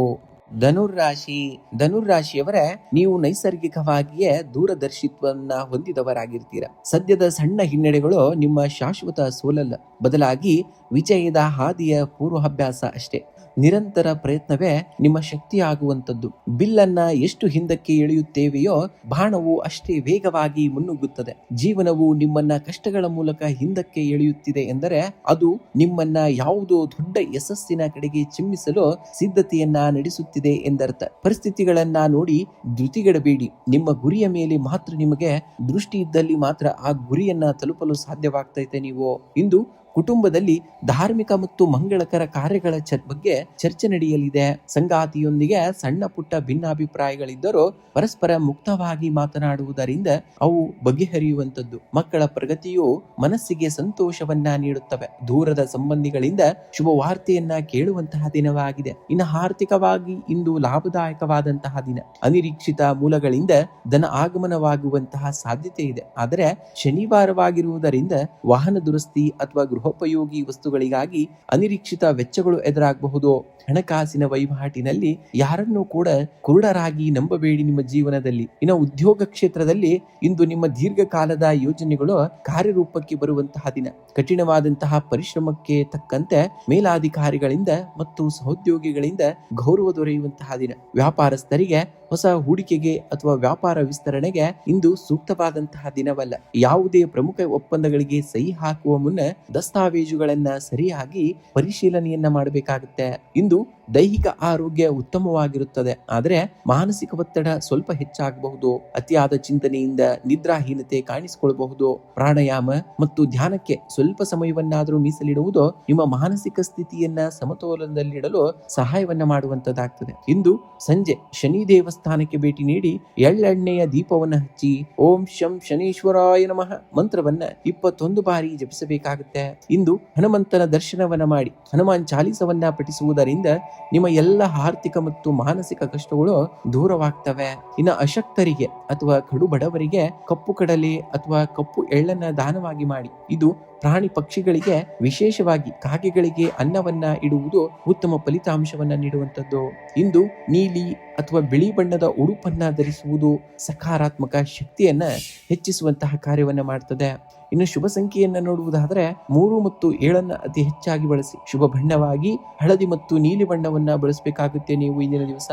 ಧನುರ್ರಾಶಿಯವರೇ, ನೀವು ನೈಸರ್ಗಿಕವಾಗಿಯೇ ದೂರದರ್ಶಿತ್ವವನ್ನ ಹೊಂದಿದವರಾಗಿರ್ತೀರ. ಸದ್ಯದ ಸಣ್ಣ ಹಿನ್ನಡೆಗಳು ನಿಮ್ಮ ಶಾಶ್ವತ ಸೋಲಲ್ಲ, ಬದಲಾಗಿ ವಿಜಯದ ಹಾದಿಯ ಪೂರ್ವಾಭ್ಯಾಸ ಅಷ್ಟೇ. ನಿರಂತರ ಪ್ರಯತ್ನವೇ ನಿಮ್ಮ ಶಕ್ತಿಯಾಗುವಂಥದ್ದು. ಬಿಲ್ಲನ್ನ ಎಷ್ಟು ಹಿಂದಕ್ಕೆ ಎಳೆಯುತ್ತೇವೆಯೋ ಬಾಣವು ಅಷ್ಟೇ ವೇಗವಾಗಿ ಮುನ್ನುಗ್ಗುತ್ತದೆ. ಜೀವನವು ನಿಮ್ಮನ್ನ ಕಷ್ಟಗಳ ಮೂಲಕ ಹಿಂದಕ್ಕೆ ಎಳೆಯುತ್ತಿದೆ ಎಂದರೆ ಅದು ನಿಮ್ಮನ್ನ ಯಾವುದೋ ದೊಡ್ಡ ಯಶಸ್ಸಿನ ಕಡೆಗೆ ಚಿಮ್ಮಿಸಲು ಸಿದ್ಧತೆಯನ್ನ ನಡೆಸುತ್ತಿದೆ ಎಂದರ್ಥ. ಪರಿಸ್ಥಿತಿಗಳನ್ನ ನೋಡಿ ಧೃತಿಗೆಡಬೇಡಿ. ನಿಮ್ಮ ಗುರಿಯ ಮೇಲೆ ಮಾತ್ರ ನಿಮಗೆ ದೃಷ್ಟಿ ಇದ್ದಲ್ಲಿ ಮಾತ್ರ ಆ ಗುರಿಯನ್ನ ತಲುಪಲು ಸಾಧ್ಯವಾಗ್ತೈತೆ ನೀವು. ಇಂದು ಕುಟುಂಬದಲ್ಲಿ ಧಾರ್ಮಿಕ ಮತ್ತು ಮಂಗಳಕರ ಕಾರ್ಯಗಳ ಬಗ್ಗೆ ಚರ್ಚೆ ನಡೆಯಲಿದೆ. ಸಂಗಾತಿಯೊಂದಿಗೆ ಸಣ್ಣ ಪುಟ್ಟ ಭಿನ್ನಾಭಿಪ್ರಾಯಗಳಿದ್ದರೂ ಪರಸ್ಪರ ಮುಕ್ತವಾಗಿ ಮಾತನಾಡುವುದರಿಂದ ಅವು ಬಗೆಹರಿಯುವಂಥದ್ದು. ಮಕ್ಕಳ ಪ್ರಗತಿಯು ಮನಸ್ಸಿಗೆ ಸಂತೋಷವನ್ನ ನೀಡುತ್ತವೆ. ದೂರದ ಸಂಬಂಧಿಗಳಿಂದ ಶುಭ ವಾರ್ತೆಯನ್ನ ಕೇಳುವಂತಹ ದಿನವಾಗಿದೆ. ಇನ್ನು ಆರ್ಥಿಕವಾಗಿ ಇಂದು ಲಾಭದಾಯಕವಾದಂತಹ ದಿನ. ಅನಿರೀಕ್ಷಿತ ಮೂಲಗಳಿಂದ ಧನ ಆಗಮನವಾಗುವಂತಹ ಸಾಧ್ಯತೆ ಇದೆ. ಆದರೆ ಶನಿವಾರವಾಗಿರುವುದರಿಂದ ವಾಹನ ದುರಸ್ತಿ ಅಥವಾ ಗೃಹೋಪಯೋಗಿ ವಸ್ತುಗಳಿಗಾಗಿ ಅನಿರೀಕ್ಷಿತ ವೆಚ್ಚಗಳು ಎದುರಾಗಬಹುದು. ಹಣಕಾಸಿನ ವಹಿವಾಟಿನಲ್ಲಿ ಯಾರನ್ನೂ ಕೂಡ ಕುರುಡರಾಗಿ ನಂಬಬೇಡಿ ನಿಮ್ಮ ಜೀವನದಲ್ಲಿ. ಇನ್ನು ಉದ್ಯೋಗ ಕ್ಷೇತ್ರದಲ್ಲಿ ಇಂದು ನಿಮ್ಮ ದೀರ್ಘಕಾಲದ ಯೋಜನೆಗಳು ಕಾರ್ಯರೂಪಕ್ಕೆ ಬರುವಂತಹ ದಿನ. ಕಠಿಣವಾದಂತಹ ಪರಿಶ್ರಮಕ್ಕೆ ತಕ್ಕಂತೆ ಮೇಲಾಧಿಕಾರಿಗಳಿಂದ ಮತ್ತು ಸಹೋದ್ಯೋಗಿಗಳಿಂದ ಗೌರವ ದೊರೆಯುವಂತಹ ದಿನ. ವ್ಯಾಪಾರಸ್ಥರಿಗೆ ಹೊಸ ಹೂಡಿಕೆಗೆ ಅಥವಾ ವ್ಯಾಪಾರ ವಿಸ್ತರಣೆಗೆ ಇಂದು ಸೂಕ್ತವಾದಂತಹ ದಿನವಲ್ಲ. ಯಾವುದೇ ಪ್ರಮುಖ ಒಪ್ಪಂದಗಳಿಗೆ ಸಹಿ ಹಾಕುವ ಮುನ್ನ ದಸ್ತಾವೇಜುಗಳನ್ನ ಸರಿಯಾಗಿ ಪರಿಶೀಲನೆಯನ್ನ ಮಾಡಬೇಕಾಗುತ್ತೆ. ಇಂದು ದೈಹಿಕ ಆರೋಗ್ಯ ಉತ್ತಮವಾಗಿರುತ್ತದೆ, ಆದರೆ ಮಾನಸಿಕ ಒತ್ತಡ ಸ್ವಲ್ಪ ಹೆಚ್ಚಾಗಬಹುದು. ಅತಿಯಾದ ಚಿಂತನೆಯಿಂದ ನಿದ್ರಾಹೀನತೆ ಕಾಣಿಸಿಕೊಳ್ಳಬಹುದು. ಪ್ರಾಣಾಯಾಮ ಮತ್ತು ಧ್ಯಾನಕ್ಕೆ ಸ್ವಲ್ಪ ಸಮಯವನ್ನಾದರೂ ಮೀಸಲಿಡುವುದು ನಿಮ್ಮ ಮಾನಸಿಕ ಸ್ಥಿತಿಯನ್ನ ಸಮತೋಲನದಲ್ಲಿಡಲು ಸಹಾಯವನ್ನ ಮಾಡುವಂತದ್ದಾಗ್ತದೆ. ಇಂದು ಸಂಜೆ ಶನಿ ದೇವಸ್ಥಾನಕ್ಕೆ ಭೇಟಿ ನೀಡಿ ಎಳ್ಳೆಣ್ಣೆಯ ದೀಪವನ್ನು ಹಚ್ಚಿ ಓಂ ಶಂ ಶನೀಶ್ವರಾಯ ನಮಃ ಮಂತ್ರವನ್ನ 21 ಬಾರಿ ಜಪಿಸಬೇಕಾಗುತ್ತೆ. ಇಂದು ಹನುಮಂತನ ದರ್ಶನವನ್ನ ಮಾಡಿ ಹನುಮಾನ್ ಚಾಲೀಸವನ್ನ ಪಠಿಸುವುದರಿಂದ ನಿಮ್ಮ ಎಲ್ಲ ಆರ್ಥಿಕ ಮತ್ತು ಮಾನಸಿಕ ಕಷ್ಟಗಳು ದೂರವಾಗ್ತವೆ. ಇನ್ನು ಅಶಕ್ತರಿಗೆ ಅಥವಾ ಕಡು ಬಡವರಿಗೆ ಕಪ್ಪು ಕಡಲೆ ಅಥವಾ ಕಪ್ಪು ಎಳ್ಳನ್ನ ದಾನವಾಗಿ ಮಾಡಿ. ಇದು ಪ್ರಾಣಿ ಪಕ್ಷಿಗಳಿಗೆ, ವಿಶೇಷವಾಗಿ ಕಾಗೆಗಳಿಗೆ ಅನ್ನವನ್ನ ಇಡುವುದು ಉತ್ತಮ ಫಲಿತಾಂಶವನ್ನ ನೀಡುವಂಥದ್ದು. ಇಂದು ನೀಲಿ ಅಥವಾ ಬಿಳಿ ಬಣ್ಣದ ಉಡುಪನ್ನ ಧರಿಸುವುದು ಸಕಾರಾತ್ಮಕ ಶಕ್ತಿಯನ್ನ ಹೆಚ್ಚಿಸುವಂತಹ ಕಾರ್ಯವನ್ನ ಮಾಡ್ತದೆ. ಇನ್ನು ಶುಭ ಸಂಖ್ಯೆಯನ್ನ ನೋಡುವುದಾದ್ರೆ 3 ಮತ್ತು 7 ಅತಿ ಹೆಚ್ಚಾಗಿ ಬಳಸಿ. ಶುಭ ಬಣ್ಣವಾಗಿ ಹಳದಿ ಮತ್ತು ನೀಲಿ ಬಣ್ಣವನ್ನ ಬಳಸಬೇಕಾಗುತ್ತೆ ನೀವು ಇಂದಿನ ದಿವಸ.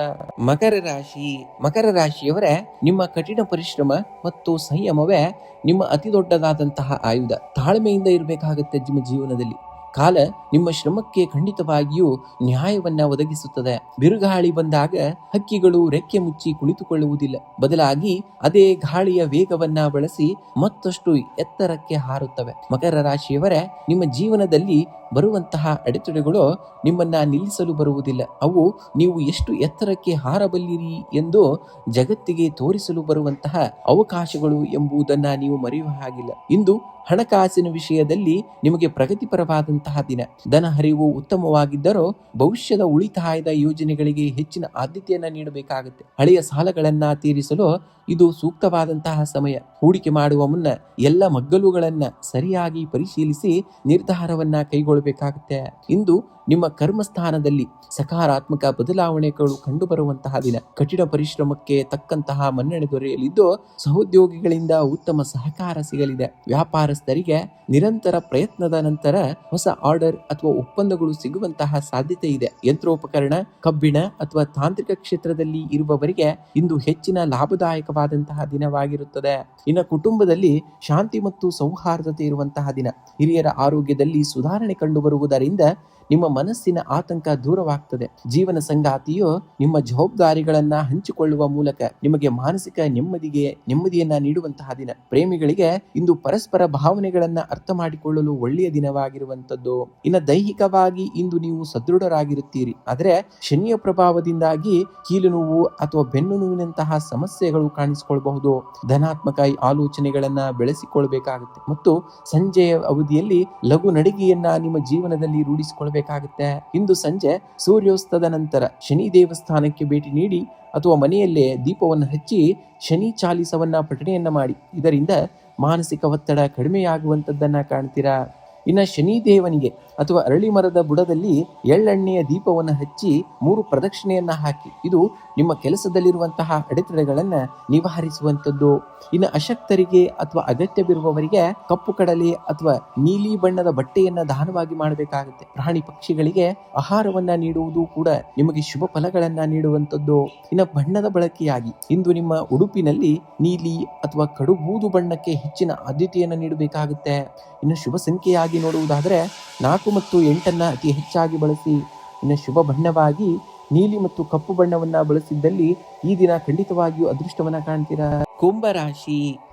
ಮಕರ ರಾಶಿಯವರೇ, ನಿಮ್ಮ ಕಠಿಣ ಪರಿಶ್ರಮ ಮತ್ತು ಸಂಯಮವೇ ನಿಮ್ಮ ಅತಿ ದೊಡ್ಡದಾದಂತಹ ಆಯುಧ. ತಾಳ್ಮೆಯಿಂದ ಇರಬೇಕಾಗುತ್ತೆ ನಿಮ್ಮ ಜೀವನದಲ್ಲಿ. ಕಾಲ ನಿಮ್ಮ ಶ್ರಮಕ್ಕೆ ಖಂಡಿತವಾಗಿಯೂ ನ್ಯಾಯವನ್ನ ಒದಗಿಸುತ್ತದೆ. ಬಿರುಗಾಳಿ ಬಂದಾಗ ಹಕ್ಕಿಗಳು ರೆಕ್ಕೆ ಮುಚ್ಚಿ ಕುಳಿತುಕೊಳ್ಳುವುದಿಲ್ಲ, ಬದಲಾಗಿ ಅದೇ ಗಾಳಿಯ ವೇಗವನ್ನ ಬಳಸಿ ಮತ್ತಷ್ಟು ಎತ್ತರಕ್ಕೆ ಹಾರುತ್ತವೆ. ಮಕರ ರಾಶಿಯವರೇ, ನಿಮ್ಮ ಜೀವನದಲ್ಲಿ ಬರುವಂತಹ ಅಡೆತಡೆಗಳು ನಿಮ್ಮನ್ನ ನಿಲ್ಲಿಸಲು ಬರುವುದಿಲ್ಲ. ಅವು ನೀವು ಎಷ್ಟು ಎತ್ತರಕ್ಕೆ ಹಾರಬಲ್ಲಿರಿ ಎಂದು ಜಗತ್ತಿಗೆ ತೋರಿಸಲು ಬರುವಂತಹ ಅವಕಾಶಗಳು ಎಂಬುದನ್ನ ನೀವು ಮರೆಯುವ ಹಾಗಿಲ್ಲ. ಇಂದು ಹಣಕಾಸಿನ ವಿಷಯದಲ್ಲಿ ನಿಮಗೆ ಪ್ರಗತಿಪರವಾದಂತಹ ದಿನ. ಧನ ಹರಿವು ಉತ್ತಮವಾಗಿದ್ದರೂ ಭವಿಷ್ಯದ ಉಳಿತಾಯದ ಯೋಜನೆಗಳಿಗೆ ಹೆಚ್ಚಿನ ಆದ್ಯತೆಯನ್ನ ನೀಡಬೇಕಾಗುತ್ತೆ. ಹಳೆಯ ಸಾಲಗಳನ್ನ ತೀರಿಸಲು ಇದು ಸೂಕ್ತವಾದಂತಹ ಸಮಯ. ಹೂಡಿಕೆ ಮಾಡುವ ಮುನ್ನ ಎಲ್ಲ ಮಗ್ಗಲುಗಳನ್ನ ಸರಿಯಾಗಿ ಪರಿಶೀಲಿಸಿ ನಿರ್ಧಾರವನ್ನ ಕೈಗೊಳ್ಳಬೇಕಾಗುತ್ತೆ. ಇಂದು ನಿಮ್ಮ ಕರ್ಮಸ್ಥಾನದಲ್ಲಿ ಸಕಾರಾತ್ಮಕ ಬದಲಾವಣೆಗಳು ಕಂಡುಬರುವಂತಹ ದಿನ. ಕಠಿಣ ಪರಿಶ್ರಮಕ್ಕೆ ತಕ್ಕಂತಹ ಮನ್ನಣೆ ದೊರೆಯಲಿದ್ದು ಸಹೋದ್ಯೋಗಿಗಳಿಂದ ಉತ್ತಮ ಸಹಕಾರ ಸಿಗಲಿದೆ. ವ್ಯಾಪಾರಸ್ಥರಿಗೆ ನಿರಂತರ ಪ್ರಯತ್ನದ ನಂತರ ಹೊಸ ಆರ್ಡರ್ ಅಥವಾ ಒಪ್ಪಂದಗಳು ಸಿಗುವಂತಹ ಸಾಧ್ಯತೆ ಇದೆ. ಯಂತ್ರೋಪಕರಣ, ಕಬ್ಬಿಣ ಅಥವಾ ತಾಂತ್ರಿಕ ಕ್ಷೇತ್ರದಲ್ಲಿ ಇರುವವರಿಗೆ ಇಂದು ಹೆಚ್ಚಿನ ಲಾಭದಾಯಕವಾದಂತಹ ದಿನವಾಗಿರುತ್ತದೆ. ಇನ್ನು ಕುಟುಂಬದಲ್ಲಿ ಶಾಂತಿ ಮತ್ತು ಸೌಹಾರ್ದತೆ ಇರುವಂತಹ ದಿನ. ಹಿರಿಯರ ಆರೋಗ್ಯದಲ್ಲಿ ಸುಧಾರಣೆ ಕಂಡುಬರುವುದರಿಂದ ನಿಮ್ಮ ಮನಸ್ಸಿನ ಆತಂಕ ದೂರವಾಗ್ತದೆ. ಜೀವನ ಸಂಗಾತಿಯು ನಿಮ್ಮ ಜವಾಬ್ದಾರಿಗಳನ್ನ ಹಂಚಿಕೊಳ್ಳುವ ಮೂಲಕ ನಿಮಗೆ ಮಾನಸಿಕ ನೆಮ್ಮದಿಯನ್ನ ನೀಡುವಂತಹ ದಿನ. ಪ್ರೇಮಿಗಳಿಗೆ ಇಂದು ಪರಸ್ಪರ ಭಾವನೆಗಳನ್ನ ಅರ್ಥ ಮಾಡಿಕೊಳ್ಳಲು ಒಳ್ಳೆಯ ದಿನವಾಗಿರುವಂತದ್ದು. ಇನ್ನು ದೈಹಿಕವಾಗಿ ಇಂದು ನೀವು ಸದೃಢರಾಗಿರುತ್ತೀರಿ, ಆದರೆ ಶನಿಯ ಪ್ರಭಾವದಿಂದಾಗಿ ಕೀಲು ನೋವು ಅಥವಾ ಬೆನ್ನು ನೋವಿನಂತಹ ಸಮಸ್ಯೆಗಳು ಕಾಣಿಸಿಕೊಳ್ಳಬಹುದು. ಧನಾತ್ಮಕ ಆಲೋಚನೆಗಳನ್ನ ಬೆಳೆಸಿಕೊಳ್ಬೇಕಾಗುತ್ತೆ ಮತ್ತು ಸಂಜೆಯ ಅವಧಿಯಲ್ಲಿ ಲಘು ನಡಿಗೆಯನ್ನ ನಿಮ್ಮ ಜೀವನದಲ್ಲಿ ರೂಢಿಸಿಕೊಳ್ಳ ಬೇಕಾಗುತ್ತೆ. ಇಂದು ಸಂಜೆ ಸೂರ್ಯೋಸ್ತದ ನಂತರ ಶನಿ ದೇವಸ್ಥಾನಕ್ಕೆ ಭೇಟಿ ನೀಡಿ ಅಥವಾ ಮನೆಯಲ್ಲೇ ದೀಪವನ್ನು ಹಚ್ಚಿ ಶನಿ ಚಾಲೀಸವನ್ನ ಪಠಣೆಯನ್ನ ಮಾಡಿ. ಇದರಿಂದ ಮಾನಸಿಕ ಒತ್ತಡ ಕಡಿಮೆಯಾಗುವಂತದ್ದನ್ನ ಕಾಣ್ತೀರಾ. ಇನ್ನು ಶನಿ ದೇವನಿಗೆ ಅಥವಾ ಅರಳಿ ಮರದ ಬುಡದಲ್ಲಿ ಎಳ್ಳೆಣ್ಣೆಯ ದೀಪವನ್ನು ಹಚ್ಚಿ 3 ಪ್ರದಕ್ಷಿಣೆಯನ್ನ ಹಾಕಿ. ಇದು ನಿಮ್ಮ ಕೆಲಸದಲ್ಲಿರುವಂತಹ ಅಡೆತಡೆಗಳನ್ನ ನಿವಾರಿಸುವಂಥದ್ದು. ಇನ್ನು ಅಶಕ್ತರಿಗೆ ಅಥವಾ ಅಗತ್ಯವಿರುವವರಿಗೆ ಕಪ್ಪು ಕಡಲೆ ಅಥವಾ ನೀಲಿ ಬಣ್ಣದ ಬಟ್ಟೆಯನ್ನ ದಾನವಾಗಿ ಮಾಡಬೇಕಾಗುತ್ತೆ. ಪ್ರಾಣಿ ಪಕ್ಷಿಗಳಿಗೆ ಆಹಾರವನ್ನ ನೀಡುವುದು ಕೂಡ ನಿಮಗೆ ಶುಭ ಫಲಗಳನ್ನ ನೀಡುವಂಥದ್ದು. ಇನ್ನು ಬಣ್ಣದ ಬಳಕೆಯಾಗಿ ಇಂದು ನಿಮ್ಮ ಉಡುಪಿನಲ್ಲಿ ನೀಲಿ ಅಥವಾ ಕಡು ಬೂದು ಬಣ್ಣಕ್ಕೆ ಹೆಚ್ಚಿನ ಆದ್ಯತೆಯನ್ನು ನೀಡಬೇಕಾಗುತ್ತೆ. ಇನ್ನು ಶುಭ ಸಂಖ್ಯೆಯಾಗಿ ನೋಡುವುದಾದರೆ 4 ಮತ್ತು 8 ಅತಿ ಹೆಚ್ಚಾಗಿ ಬಳಸಿ. ಇನ್ನು ಶುಭ ಬಣ್ಣವಾಗಿ ನೀಲಿ ಮತ್ತು ಕಪ್ಪು ಬಣ್ಣವನ್ನ ಬಳಸಿದ್ದಲ್ಲಿ ಈ ದಿನ ಖಂಡಿತವಾಗಿಯೂ ಅದೃಷ್ಟವನ್ನ ಕಾಣ್ತೀರಾ.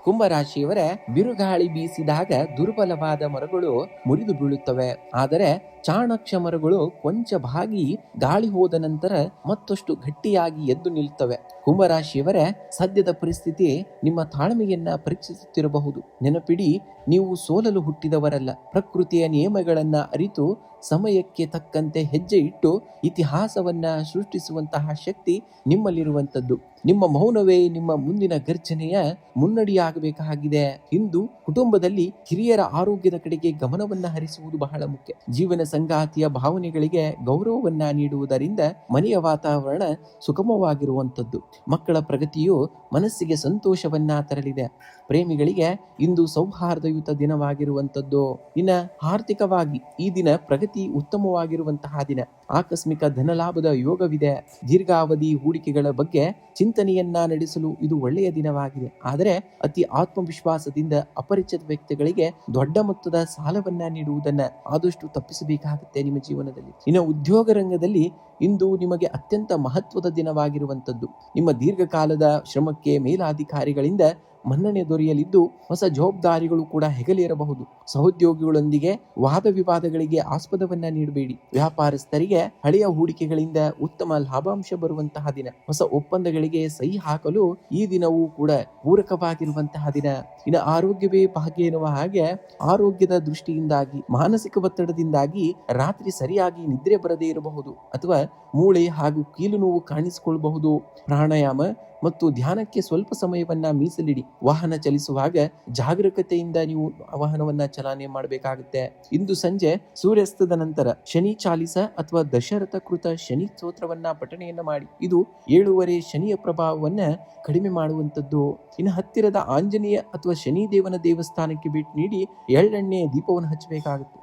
ಕುಂಭರಾಶಿಯವರೇ, ಬಿರುಗಾಳಿ ಬೀಸಿದಾಗ ದುರ್ಬಲವಾದ ಮರಗಳು ಮುರಿದು ಬೀಳುತ್ತವೆ, ಆದರೆ ಚಾಣಾಕ್ಷ ಮರಗಳು ಕೊಂಚ ಬಾಗಿ ಗಾಳಿ ಹೋದ ನಂತರ ಮತ್ತಷ್ಟು ಗಟ್ಟಿಯಾಗಿ ಎದ್ದು ನಿಲ್ಲುತ್ತವೆ. ಕುಂಭರಾಶಿಯವರೇ, ಸದ್ಯದ ಪರಿಸ್ಥಿತಿ ನಿಮ್ಮ ತಾಳ್ಮೆಯನ್ನ ಪರೀಕ್ಷಿಸುತ್ತಿರಬಹುದು. ನೆನಪಿಡಿ, ನೀವು ಸೋಲಲು ಹುಟ್ಟಿದವರಲ್ಲ. ಪ್ರಕೃತಿಯ ನಿಯಮಗಳನ್ನ ಅರಿತು ಸಮಯಕ್ಕೆ ತಕ್ಕಂತೆ ಹೆಜ್ಜೆ ಇಟ್ಟು ಇತಿಹಾಸವನ್ನ ಸೃಷ್ಟಿಸುವಂತಹ ಶಕ್ತಿ ನಿಮ್ಮಲ್ಲಿರುವಂಥದ್ದು. ನಿಮ್ಮ ಮೌನವೇ ನಿಮ್ಮ ಮುಂದಿನ ಗರ್ಜನೆಯ ಮುನ್ನಡಿಯಾಗಬೇಕಾಗಿದೆ. ಇಂದು ಕುಟುಂಬದಲ್ಲಿ ಹಿರಿಯರ ಆರೋಗ್ಯದ ಕಡೆಗೆ ಗಮನವನ್ನ ಹರಿಸುವುದು ಬಹಳ ಮುಖ್ಯ. ಜೀವನ ಸಂಗಾತಿಯ ಭಾವನೆಗಳಿಗೆ ಗೌರವವನ್ನ ನೀಡುವುದರಿಂದ ಮನೆಯ ವಾತಾವರಣ ಸುಗಮವಾಗಿರುವಂಥದ್ದು. ಮಕ್ಕಳ ಪ್ರಗತಿಯು ಮನಸ್ಸಿಗೆ ಸಂತೋಷವನ್ನ ತರಲಿದೆ. ಪ್ರೇಮಿಗಳಿಗೆ ಇಂದು ಸೌಹಾರ್ದಯುತ ದಿನವಾಗಿರುವಂಥದ್ದು. ಇನ್ನು ಆರ್ಥಿಕವಾಗಿ ಈ ದಿನ ಪ್ರಗತಿ ಪ್ರಗತಿ ಉತ್ತಮವಾಗಿರುವಂತಹ ದಿನ. ಆಕಸ್ಮಿಕ ಧನಲಾಭದ ಯೋಗವಿದೆ. ದೀರ್ಘಾವಧಿ ಹೂಡಿಕೆಗಳ ಬಗ್ಗೆ ಚಿಂತನೆಯನ್ನ ನಡೆಸಲು ಇದು ಒಳ್ಳೆಯ ದಿನವಾಗಿದೆ. ಆದರೆ ಅತಿ ಆತ್ಮವಿಶ್ವಾಸದಿಂದ ಅಪರಿಚಿತ ವ್ಯಕ್ತಿಗಳಿಗೆ ದೊಡ್ಡ ಮೊತ್ತದ ಸಾಲವನ್ನ ನೀಡುವುದನ್ನ ಆದಷ್ಟು ತಪ್ಪಿಸಬೇಕಾಗುತ್ತೆ ನಿಮ್ಮ ಜೀವನದಲ್ಲಿ. ಇನ್ನು ಉದ್ಯೋಗ ರಂಗದಲ್ಲಿ ಇಂದು ನಿಮಗೆ ಅತ್ಯಂತ ಮಹತ್ವದ ದಿನವಾಗಿರುವಂತದ್ದು. ನಿಮ್ಮ ದೀರ್ಘಕಾಲದ ಶ್ರಮಕ್ಕೆ ಮೇಲಾಧಿಕಾರಿಗಳಿಂದ ಮನ್ನಣೆ ದೊರೆಯಲಿದ್ದು ಹೊಸ ಜವಾಬ್ದಾರಿಗಳು ಕೂಡ ಹೆಗಲೇರಬಹುದು. ಸಹೋದ್ಯೋಗಿಗಳೊಂದಿಗೆ ವಾದ ವಿವಾದಗಳಿಗೆ ಆಸ್ಪದವನ್ನ ನೀಡಬೇಡಿ. ವ್ಯಾಪಾರಸ್ಥರಿಗೆ ಹಳೆಯ ಹೂಡಿಕೆಗಳಿಂದ ಉತ್ತಮ ಲಾಭಾಂಶ ಬರುವಂತಹ ದಿನ. ಹೊಸ ಒಪ್ಪಂದಗಳಿಗೆ ಸಹಿ ಹಾಕಲು ಈ ದಿನವೂ ಕೂಡ ಪೂರಕವಾಗಿರುವಂತಹ ದಿನ. ಇನ್ನು ಆರೋಗ್ಯವೇ ಭಾಗ್ಯ ಎನ್ನುವ ಹಾಗೆ ಆರೋಗ್ಯದ ದೃಷ್ಟಿಯಿಂದಾಗಿ ಮಾನಸಿಕ ಒತ್ತಡದಿಂದಾಗಿ ರಾತ್ರಿ ಸರಿಯಾಗಿ ನಿದ್ರೆ ಬರದೇ ಇರಬಹುದು ಅಥವಾ ಮೂಳೆ ಹಾಗೂ ಕೀಲು ನೋವು ಕಾಣಿಸಿಕೊಳ್ಳಬಹುದು. ಪ್ರಾಣಾಯಾಮ ಮತ್ತು ಧ್ಯಾನಕ್ಕೆ ಸ್ವಲ್ಪ ಸಮಯವನ್ನ ಮೀಸಲಿಡಿ. ವಾಹನ ಚಲಿಸುವಾಗ ಜಾಗರೂಕತೆಯಿಂದ ನೀವು ವಾಹನವನ್ನ ಚಲನೆ ಮಾಡಬೇಕಾಗುತ್ತೆ. ಇಂದು ಸಂಜೆ ಸೂರ್ಯಾಸ್ತದ ನಂತರ ಶನಿ ಚಾಲಿಸ ಅಥವಾ ದಶರಥ ಕೃತ ಶನಿ ಸ್ತೋತ್ರವನ್ನ ಪಠಣೆಯನ್ನ ಮಾಡಿ. ಇದು 7 ಶನಿಯ ಪ್ರಭಾವವನ್ನ ಕಡಿಮೆ ಮಾಡುವಂತದ್ದು. ಇನ್ನು ಹತ್ತಿರದ ಆಂಜನೇಯ ಅಥವಾ ಶನಿ ದೇವನ ದೇವಸ್ಥಾನಕ್ಕೆ ಭೇಟಿ ನೀಡಿ ಎಳ್ಳೆಣ್ಣೆ ದೀಪವನ್ನು ಹಚ್ಚಬೇಕಾಗುತ್ತೆ.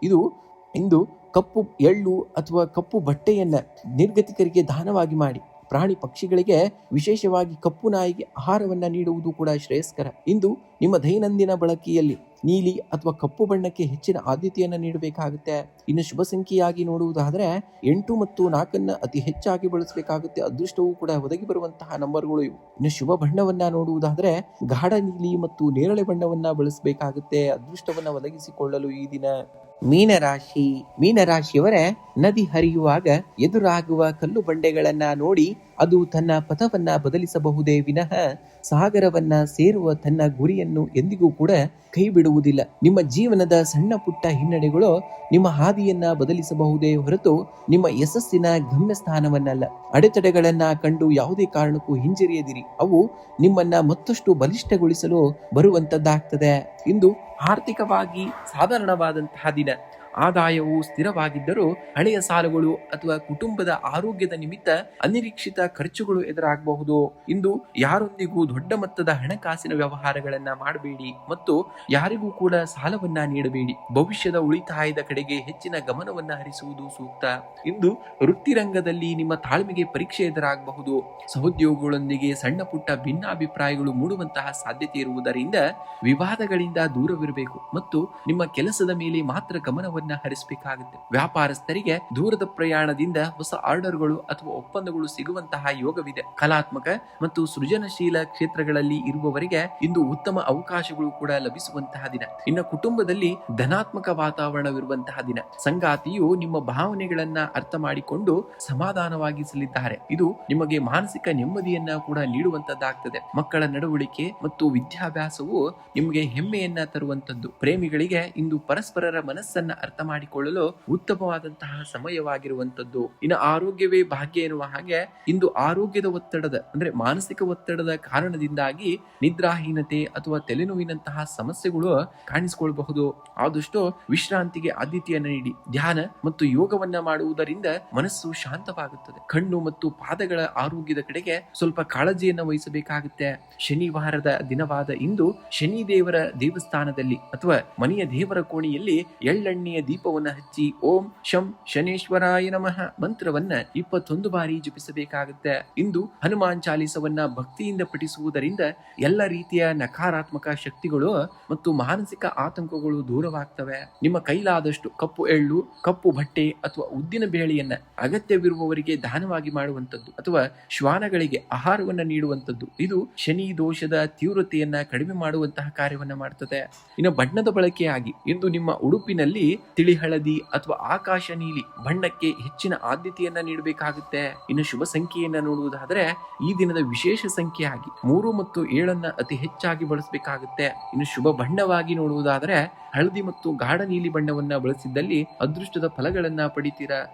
ಇಂದು ಕಪ್ಪು ಎಳ್ಳು ಅಥವಾ ಕಪ್ಪು ಬಟ್ಟೆಯನ್ನ ನಿರ್ಗತಿಕರಿಗೆ ದಾನವಾಗಿ ಮಾಡಿ. ಪ್ರಾಣಿ ಪಕ್ಷಿಗಳಿಗೆ ವಿಶೇಷವಾಗಿ ಕಪ್ಪು ನಾಯಿಗೆ ಆಹಾರವನ್ನ ನೀಡುವುದು ಕೂಡ ಶ್ರೇಯಸ್ಕರ. ಇಂದು ನಿಮ್ಮ ದೈನಂದಿನ ಬಳಕೆಯಲ್ಲಿ ನೀಲಿ ಅಥವಾ ಕಪ್ಪು ಬಣ್ಣಕ್ಕೆ ಹೆಚ್ಚಿನ ಆದ್ಯತೆಯನ್ನು ನೀಡಬೇಕಾಗುತ್ತೆ. ಇನ್ನು ಶುಭ ಸಂಖ್ಯೆಯಾಗಿ ನೋಡುವುದಾದರೆ 8 ಮತ್ತು 4 ಅತಿ ಹೆಚ್ಚಾಗಿ ಬಳಸಬೇಕಾಗುತ್ತೆ. ಅದೃಷ್ಟವೂ ಕೂಡ ಒದಗಿ ಬರುವಂತಹ ನಂಬರ್ಗಳು ಇವು. ಇನ್ನು ಶುಭ ಬಣ್ಣವನ್ನ ನೋಡುವುದಾದರೆ ಗಾಢ ನೀಲಿ ಮತ್ತು ನೇರಳೆ ಬಣ್ಣವನ್ನ ಬಳಸಬೇಕಾಗುತ್ತೆ ಅದೃಷ್ಟವನ್ನ ಒದಗಿಸಿಕೊಳ್ಳಲು ಈ ದಿನ. ಮೀನರಾಶಿಯವರೇ, ನದಿ ಹರಿಯುವಾಗ ಎದುರಾಗುವ ಕಲ್ಲು ಬಂಡೆಗಳನ್ನ ನೋಡಿ ಅದು ತನ್ನ ಪಥವನ್ನ ಬದಲಿಸಬಹುದೇ ವಿನಃ ಸಾಗರವನ್ನ ಸೇರುವ ತನ್ನ ಗುರಿಯನ್ನು ಎಂದಿಗೂ ಕೂಡ ಕೈ ಬಿಡುವುದಿಲ್ಲ. ನಿಮ್ಮ ಜೀವನದ ಸಣ್ಣ ಪುಟ್ಟ ಹಿನ್ನಡೆಗಳು ನಿಮ್ಮ ಹಾದಿಯನ್ನ ಬದಲಿಸಬಹುದೇ ಹೊರತು ನಿಮ್ಮ ಯಶಸ್ಸಿನ ಗಮ್ಯಸ್ಥಾನವನ್ನಲ್ಲ. ಅಡೆತಡೆಗಳನ್ನ ಕಂಡು ಯಾವುದೇ ಕಾರಣಕ್ಕೂ ಹಿಂಜರಿಯದಿರಿ. ಅವು ನಿಮ್ಮನ್ನ ಮತ್ತಷ್ಟು ಬಲಿಷ್ಠಗೊಳಿಸಲು ಬರುವಂತದ್ದಾಗ್ತದೆ. ಇಂದು ಆರ್ಥಿಕವಾಗಿ ಸಾಧಾರಣವಾದಂತಹ ದಿನ. ಆದಾಯವು ಸ್ಥಿರವಾಗಿದ್ದರೂ ಹಳೆಯ ಸಾಲಗಳು ಅಥವಾ ಕುಟುಂಬದ ಆರೋಗ್ಯದ ನಿಮಿತ್ತ ಅನಿರೀಕ್ಷಿತ ಖರ್ಚುಗಳು ಎದುರಾಗಬಹುದು. ಇಂದು ಯಾರೊಂದಿಗೂ ದೊಡ್ಡ ಮೊತ್ತದ ಹಣಕಾಸಿನ ವ್ಯವಹಾರಗಳನ್ನ ಮಾಡಬೇಡಿ ಮತ್ತು ಯಾರಿಗೂ ಕೂಡ ಸಾಲವನ್ನ ನೀಡಬೇಡಿ. ಭವಿಷ್ಯದ ಉಳಿತಾಯದ ಕಡೆಗೆ ಹೆಚ್ಚಿನ ಗಮನವನ್ನ ಹರಿಸುವುದು ಸೂಕ್ತ. ಇಂದು ವೃತ್ತಿರಂಗದಲ್ಲಿ ನಿಮ್ಮ ತಾಳ್ಮೆಗೆ ಪರೀಕ್ಷೆ ಎದುರಾಗಬಹುದು. ಸಹೋದ್ಯೋಗಿಗಳೊಂದಿಗೆ ಸಣ್ಣ ಪುಟ್ಟ ಭಿನ್ನಾಭಿಪ್ರಾಯಗಳು ಮೂಡುವಂತಹ ಸಾಧ್ಯತೆ ಇರುವುದರಿಂದ ವಿವಾದಗಳಿಂದ ದೂರವಿರಬೇಕು ಮತ್ತು ನಿಮ್ಮ ಕೆಲಸದ ಮೇಲೆ ಮಾತ್ರ ಗಮನವನ್ನ ಹರಿಸಬೇಕಾಗುತ್ತೆ. ವ್ಯಾಪಾರಸ್ಥರಿಗೆ ದೂರದ ಪ್ರಯಾಣದಿಂದ ಹೊಸ ಆರ್ಡರ್ಗಳು ಅಥವಾ ಒಪ್ಪಂದಗಳು ಸಿಗುವಂತಹ ಯೋಗವಿದೆ. ಕಲಾತ್ಮಕ ಮತ್ತು ಸೃಜನಶೀಲ ಕ್ಷೇತ್ರಗಳಲ್ಲಿ ಇರುವವರಿಗೆ ಇಂದು ಉತ್ತಮ ಅವಕಾಶಗಳು ಕೂಡ ಲಭಿಸುವಂತಹ ದಿನ. ಇನ್ನು ಕುಟುಂಬದಲ್ಲಿ ಧನಾತ್ಮಕ ವಾತಾವರಣವಿರುವಂತಹ ದಿನ. ಸಂಗಾತಿಯು ನಿಮ್ಮ ಭಾವನೆಗಳನ್ನ ಅರ್ಥ ಮಾಡಿಕೊಂಡು ಸಮಾಧಾನವಾಗಿಸಲಿದ್ದಾರೆ. ಇದು ನಿಮಗೆ ಮಾನಸಿಕ ನೆಮ್ಮದಿಯನ್ನ ಕೂಡ ನೀಡುವಂತದ್ದಾಗ್ತದೆ. ಮಕ್ಕಳ ನಡವಳಿಕೆ ಮತ್ತು ವಿದ್ಯಾಭ್ಯಾಸವು ನಿಮಗೆ ಹೆಮ್ಮೆಯನ್ನ ತರುವಂತದ್ದು. ಪ್ರೇಮಿಗಳಿಗೆ ಇಂದು ಪರಸ್ಪರರ ಮನಸ್ಸನ್ನ ಅರ್ಥ ಮಾಡಿಕೊಳ್ಳಲು ಉತ್ತಮವಾದಂತಹ ಸಮಯವಾಗಿರುವಂತದ್ದು. ಇನ್ನು ಆರೋಗ್ಯವೇ ಭಾಗ್ಯ ಎನ್ನುವ ಹಾಗೆ ಇಂದು ಆರೋಗ್ಯದ ಒತ್ತಡದ ಅಂದ್ರೆ ಮಾನಸಿಕ ಒತ್ತಡದ ಕಾರಣದಿಂದಾಗಿ ನಿದ್ರಾಹೀನತೆ ಅಥವಾ ತಲೆನೋವಿನಂತಹ ಸಮಸ್ಯೆಗಳು ಕಾಣಿಸಿಕೊಳ್ಳಬಹುದು. ಆದಷ್ಟು ವಿಶ್ರಾಂತಿಗೆ ಆದ್ಯತೆಯನ್ನು ನೀಡಿ. ಧ್ಯಾನ ಮತ್ತು ಯೋಗವನ್ನ ಮಾಡುವುದರಿಂದ ಮನಸ್ಸು ಶಾಂತವಾಗುತ್ತದೆ. ಕಣ್ಣು ಮತ್ತು ಪಾದಗಳ ಆರೋಗ್ಯದ ಕಡೆಗೆ ಸ್ವಲ್ಪ ಕಾಳಜಿಯನ್ನು ವಹಿಸಬೇಕಾಗುತ್ತೆ. ಶನಿವಾರದ ದಿನವಾದ ಇಂದು ಶನಿ ದೇವರ ದೇವಸ್ಥಾನದಲ್ಲಿ ಅಥವಾ ಮನೆಯ ದೇವರ ಕೋಣೆಯಲ್ಲಿ ಎಳ್ಳೆಣ್ಣೆಯ ದೀಪವನ್ನು ಹಚ್ಚಿ ಓಂ ಶಂ ಶನೇಶ್ವರಾಯ ನಮಃ ಮಂತ್ರವನ್ನ 21 ಬಾರಿ ಜಪಿಸಬೇಕಾಗುತ್ತೆ. ಇಂದು ಹನುಮಾನ್ ಚಾಲಿಸವನ್ನ ಭಕ್ತಿಯಿಂದ ಪಠಿಸುವುದರಿಂದ ಎಲ್ಲ ರೀತಿಯ ನಕಾರಾತ್ಮಕ ಶಕ್ತಿಗಳು ಮತ್ತು ಮಾನಸಿಕ ಆತಂಕಗಳು ದೂರವಾಗ್ತವೆ. ನಿಮ್ಮ ಕೈಲಾದಷ್ಟು ಕಪ್ಪು ಎಳ್ಳು, ಕಪ್ಪು ಬಟ್ಟೆ ಅಥವಾ ಉದ್ದಿನ ಬೇಳೆಯನ್ನ ಅಗತ್ಯವಿರುವವರಿಗೆ ದಾನವಾಗಿ ಮಾಡುವಂತದ್ದು ಅಥವಾ ಶ್ವಾನಗಳಿಗೆ ಆಹಾರವನ್ನ ನೀಡುವಂತದ್ದು ಇದು ಶನಿ ದೋಷದ ತೀವ್ರತೆಯನ್ನ ಕಡಿಮೆ ಮಾಡುವಂತಹ ಕಾರ್ಯವನ್ನ ಮಾಡ್ತದೆ. ಇನ್ನು ಬಣ್ಣದ ಬಳಕೆಯಾಗಿ ಇಂದು ನಿಮ್ಮ ಉಡುಪಿನಲ್ಲಿ ತಿಳಿ ಹಳದಿ ಅಥವಾ ಆಕಾಶ ನೀಲಿ ಬಣ್ಣಕ್ಕೆ ಹೆಚ್ಚಿನ ಆದ್ಯತೆಯನ್ನ ನೀಡಬೇಕಾಗುತ್ತೆ. ಇನ್ನು ಶುಭ ಸಂಖ್ಯೆಯನ್ನ ನೋಡುವುದಾದರೆ ಈ ದಿನದ ವಿಶೇಷ ಸಂಖ್ಯೆಯಾಗಿ 3 ಮತ್ತು 7 ಅತಿ ಹೆಚ್ಚಾಗಿ ಬಳಸಬೇಕಾಗುತ್ತೆ. ಇನ್ನು ಶುಭ ಬಣ್ಣವಾಗಿ ನೋಡುವುದಾದರೆ ಹಳದಿ ಮತ್ತು ಗಾಢ ನೀಲಿ ಬಣ್ಣವನ್ನ ಬಳಸಿದ್ದಲ್ಲಿ ಅದೃಷ್ಟದ ಫಲಗಳನ್ನ ಪಡಿತೀರಾ.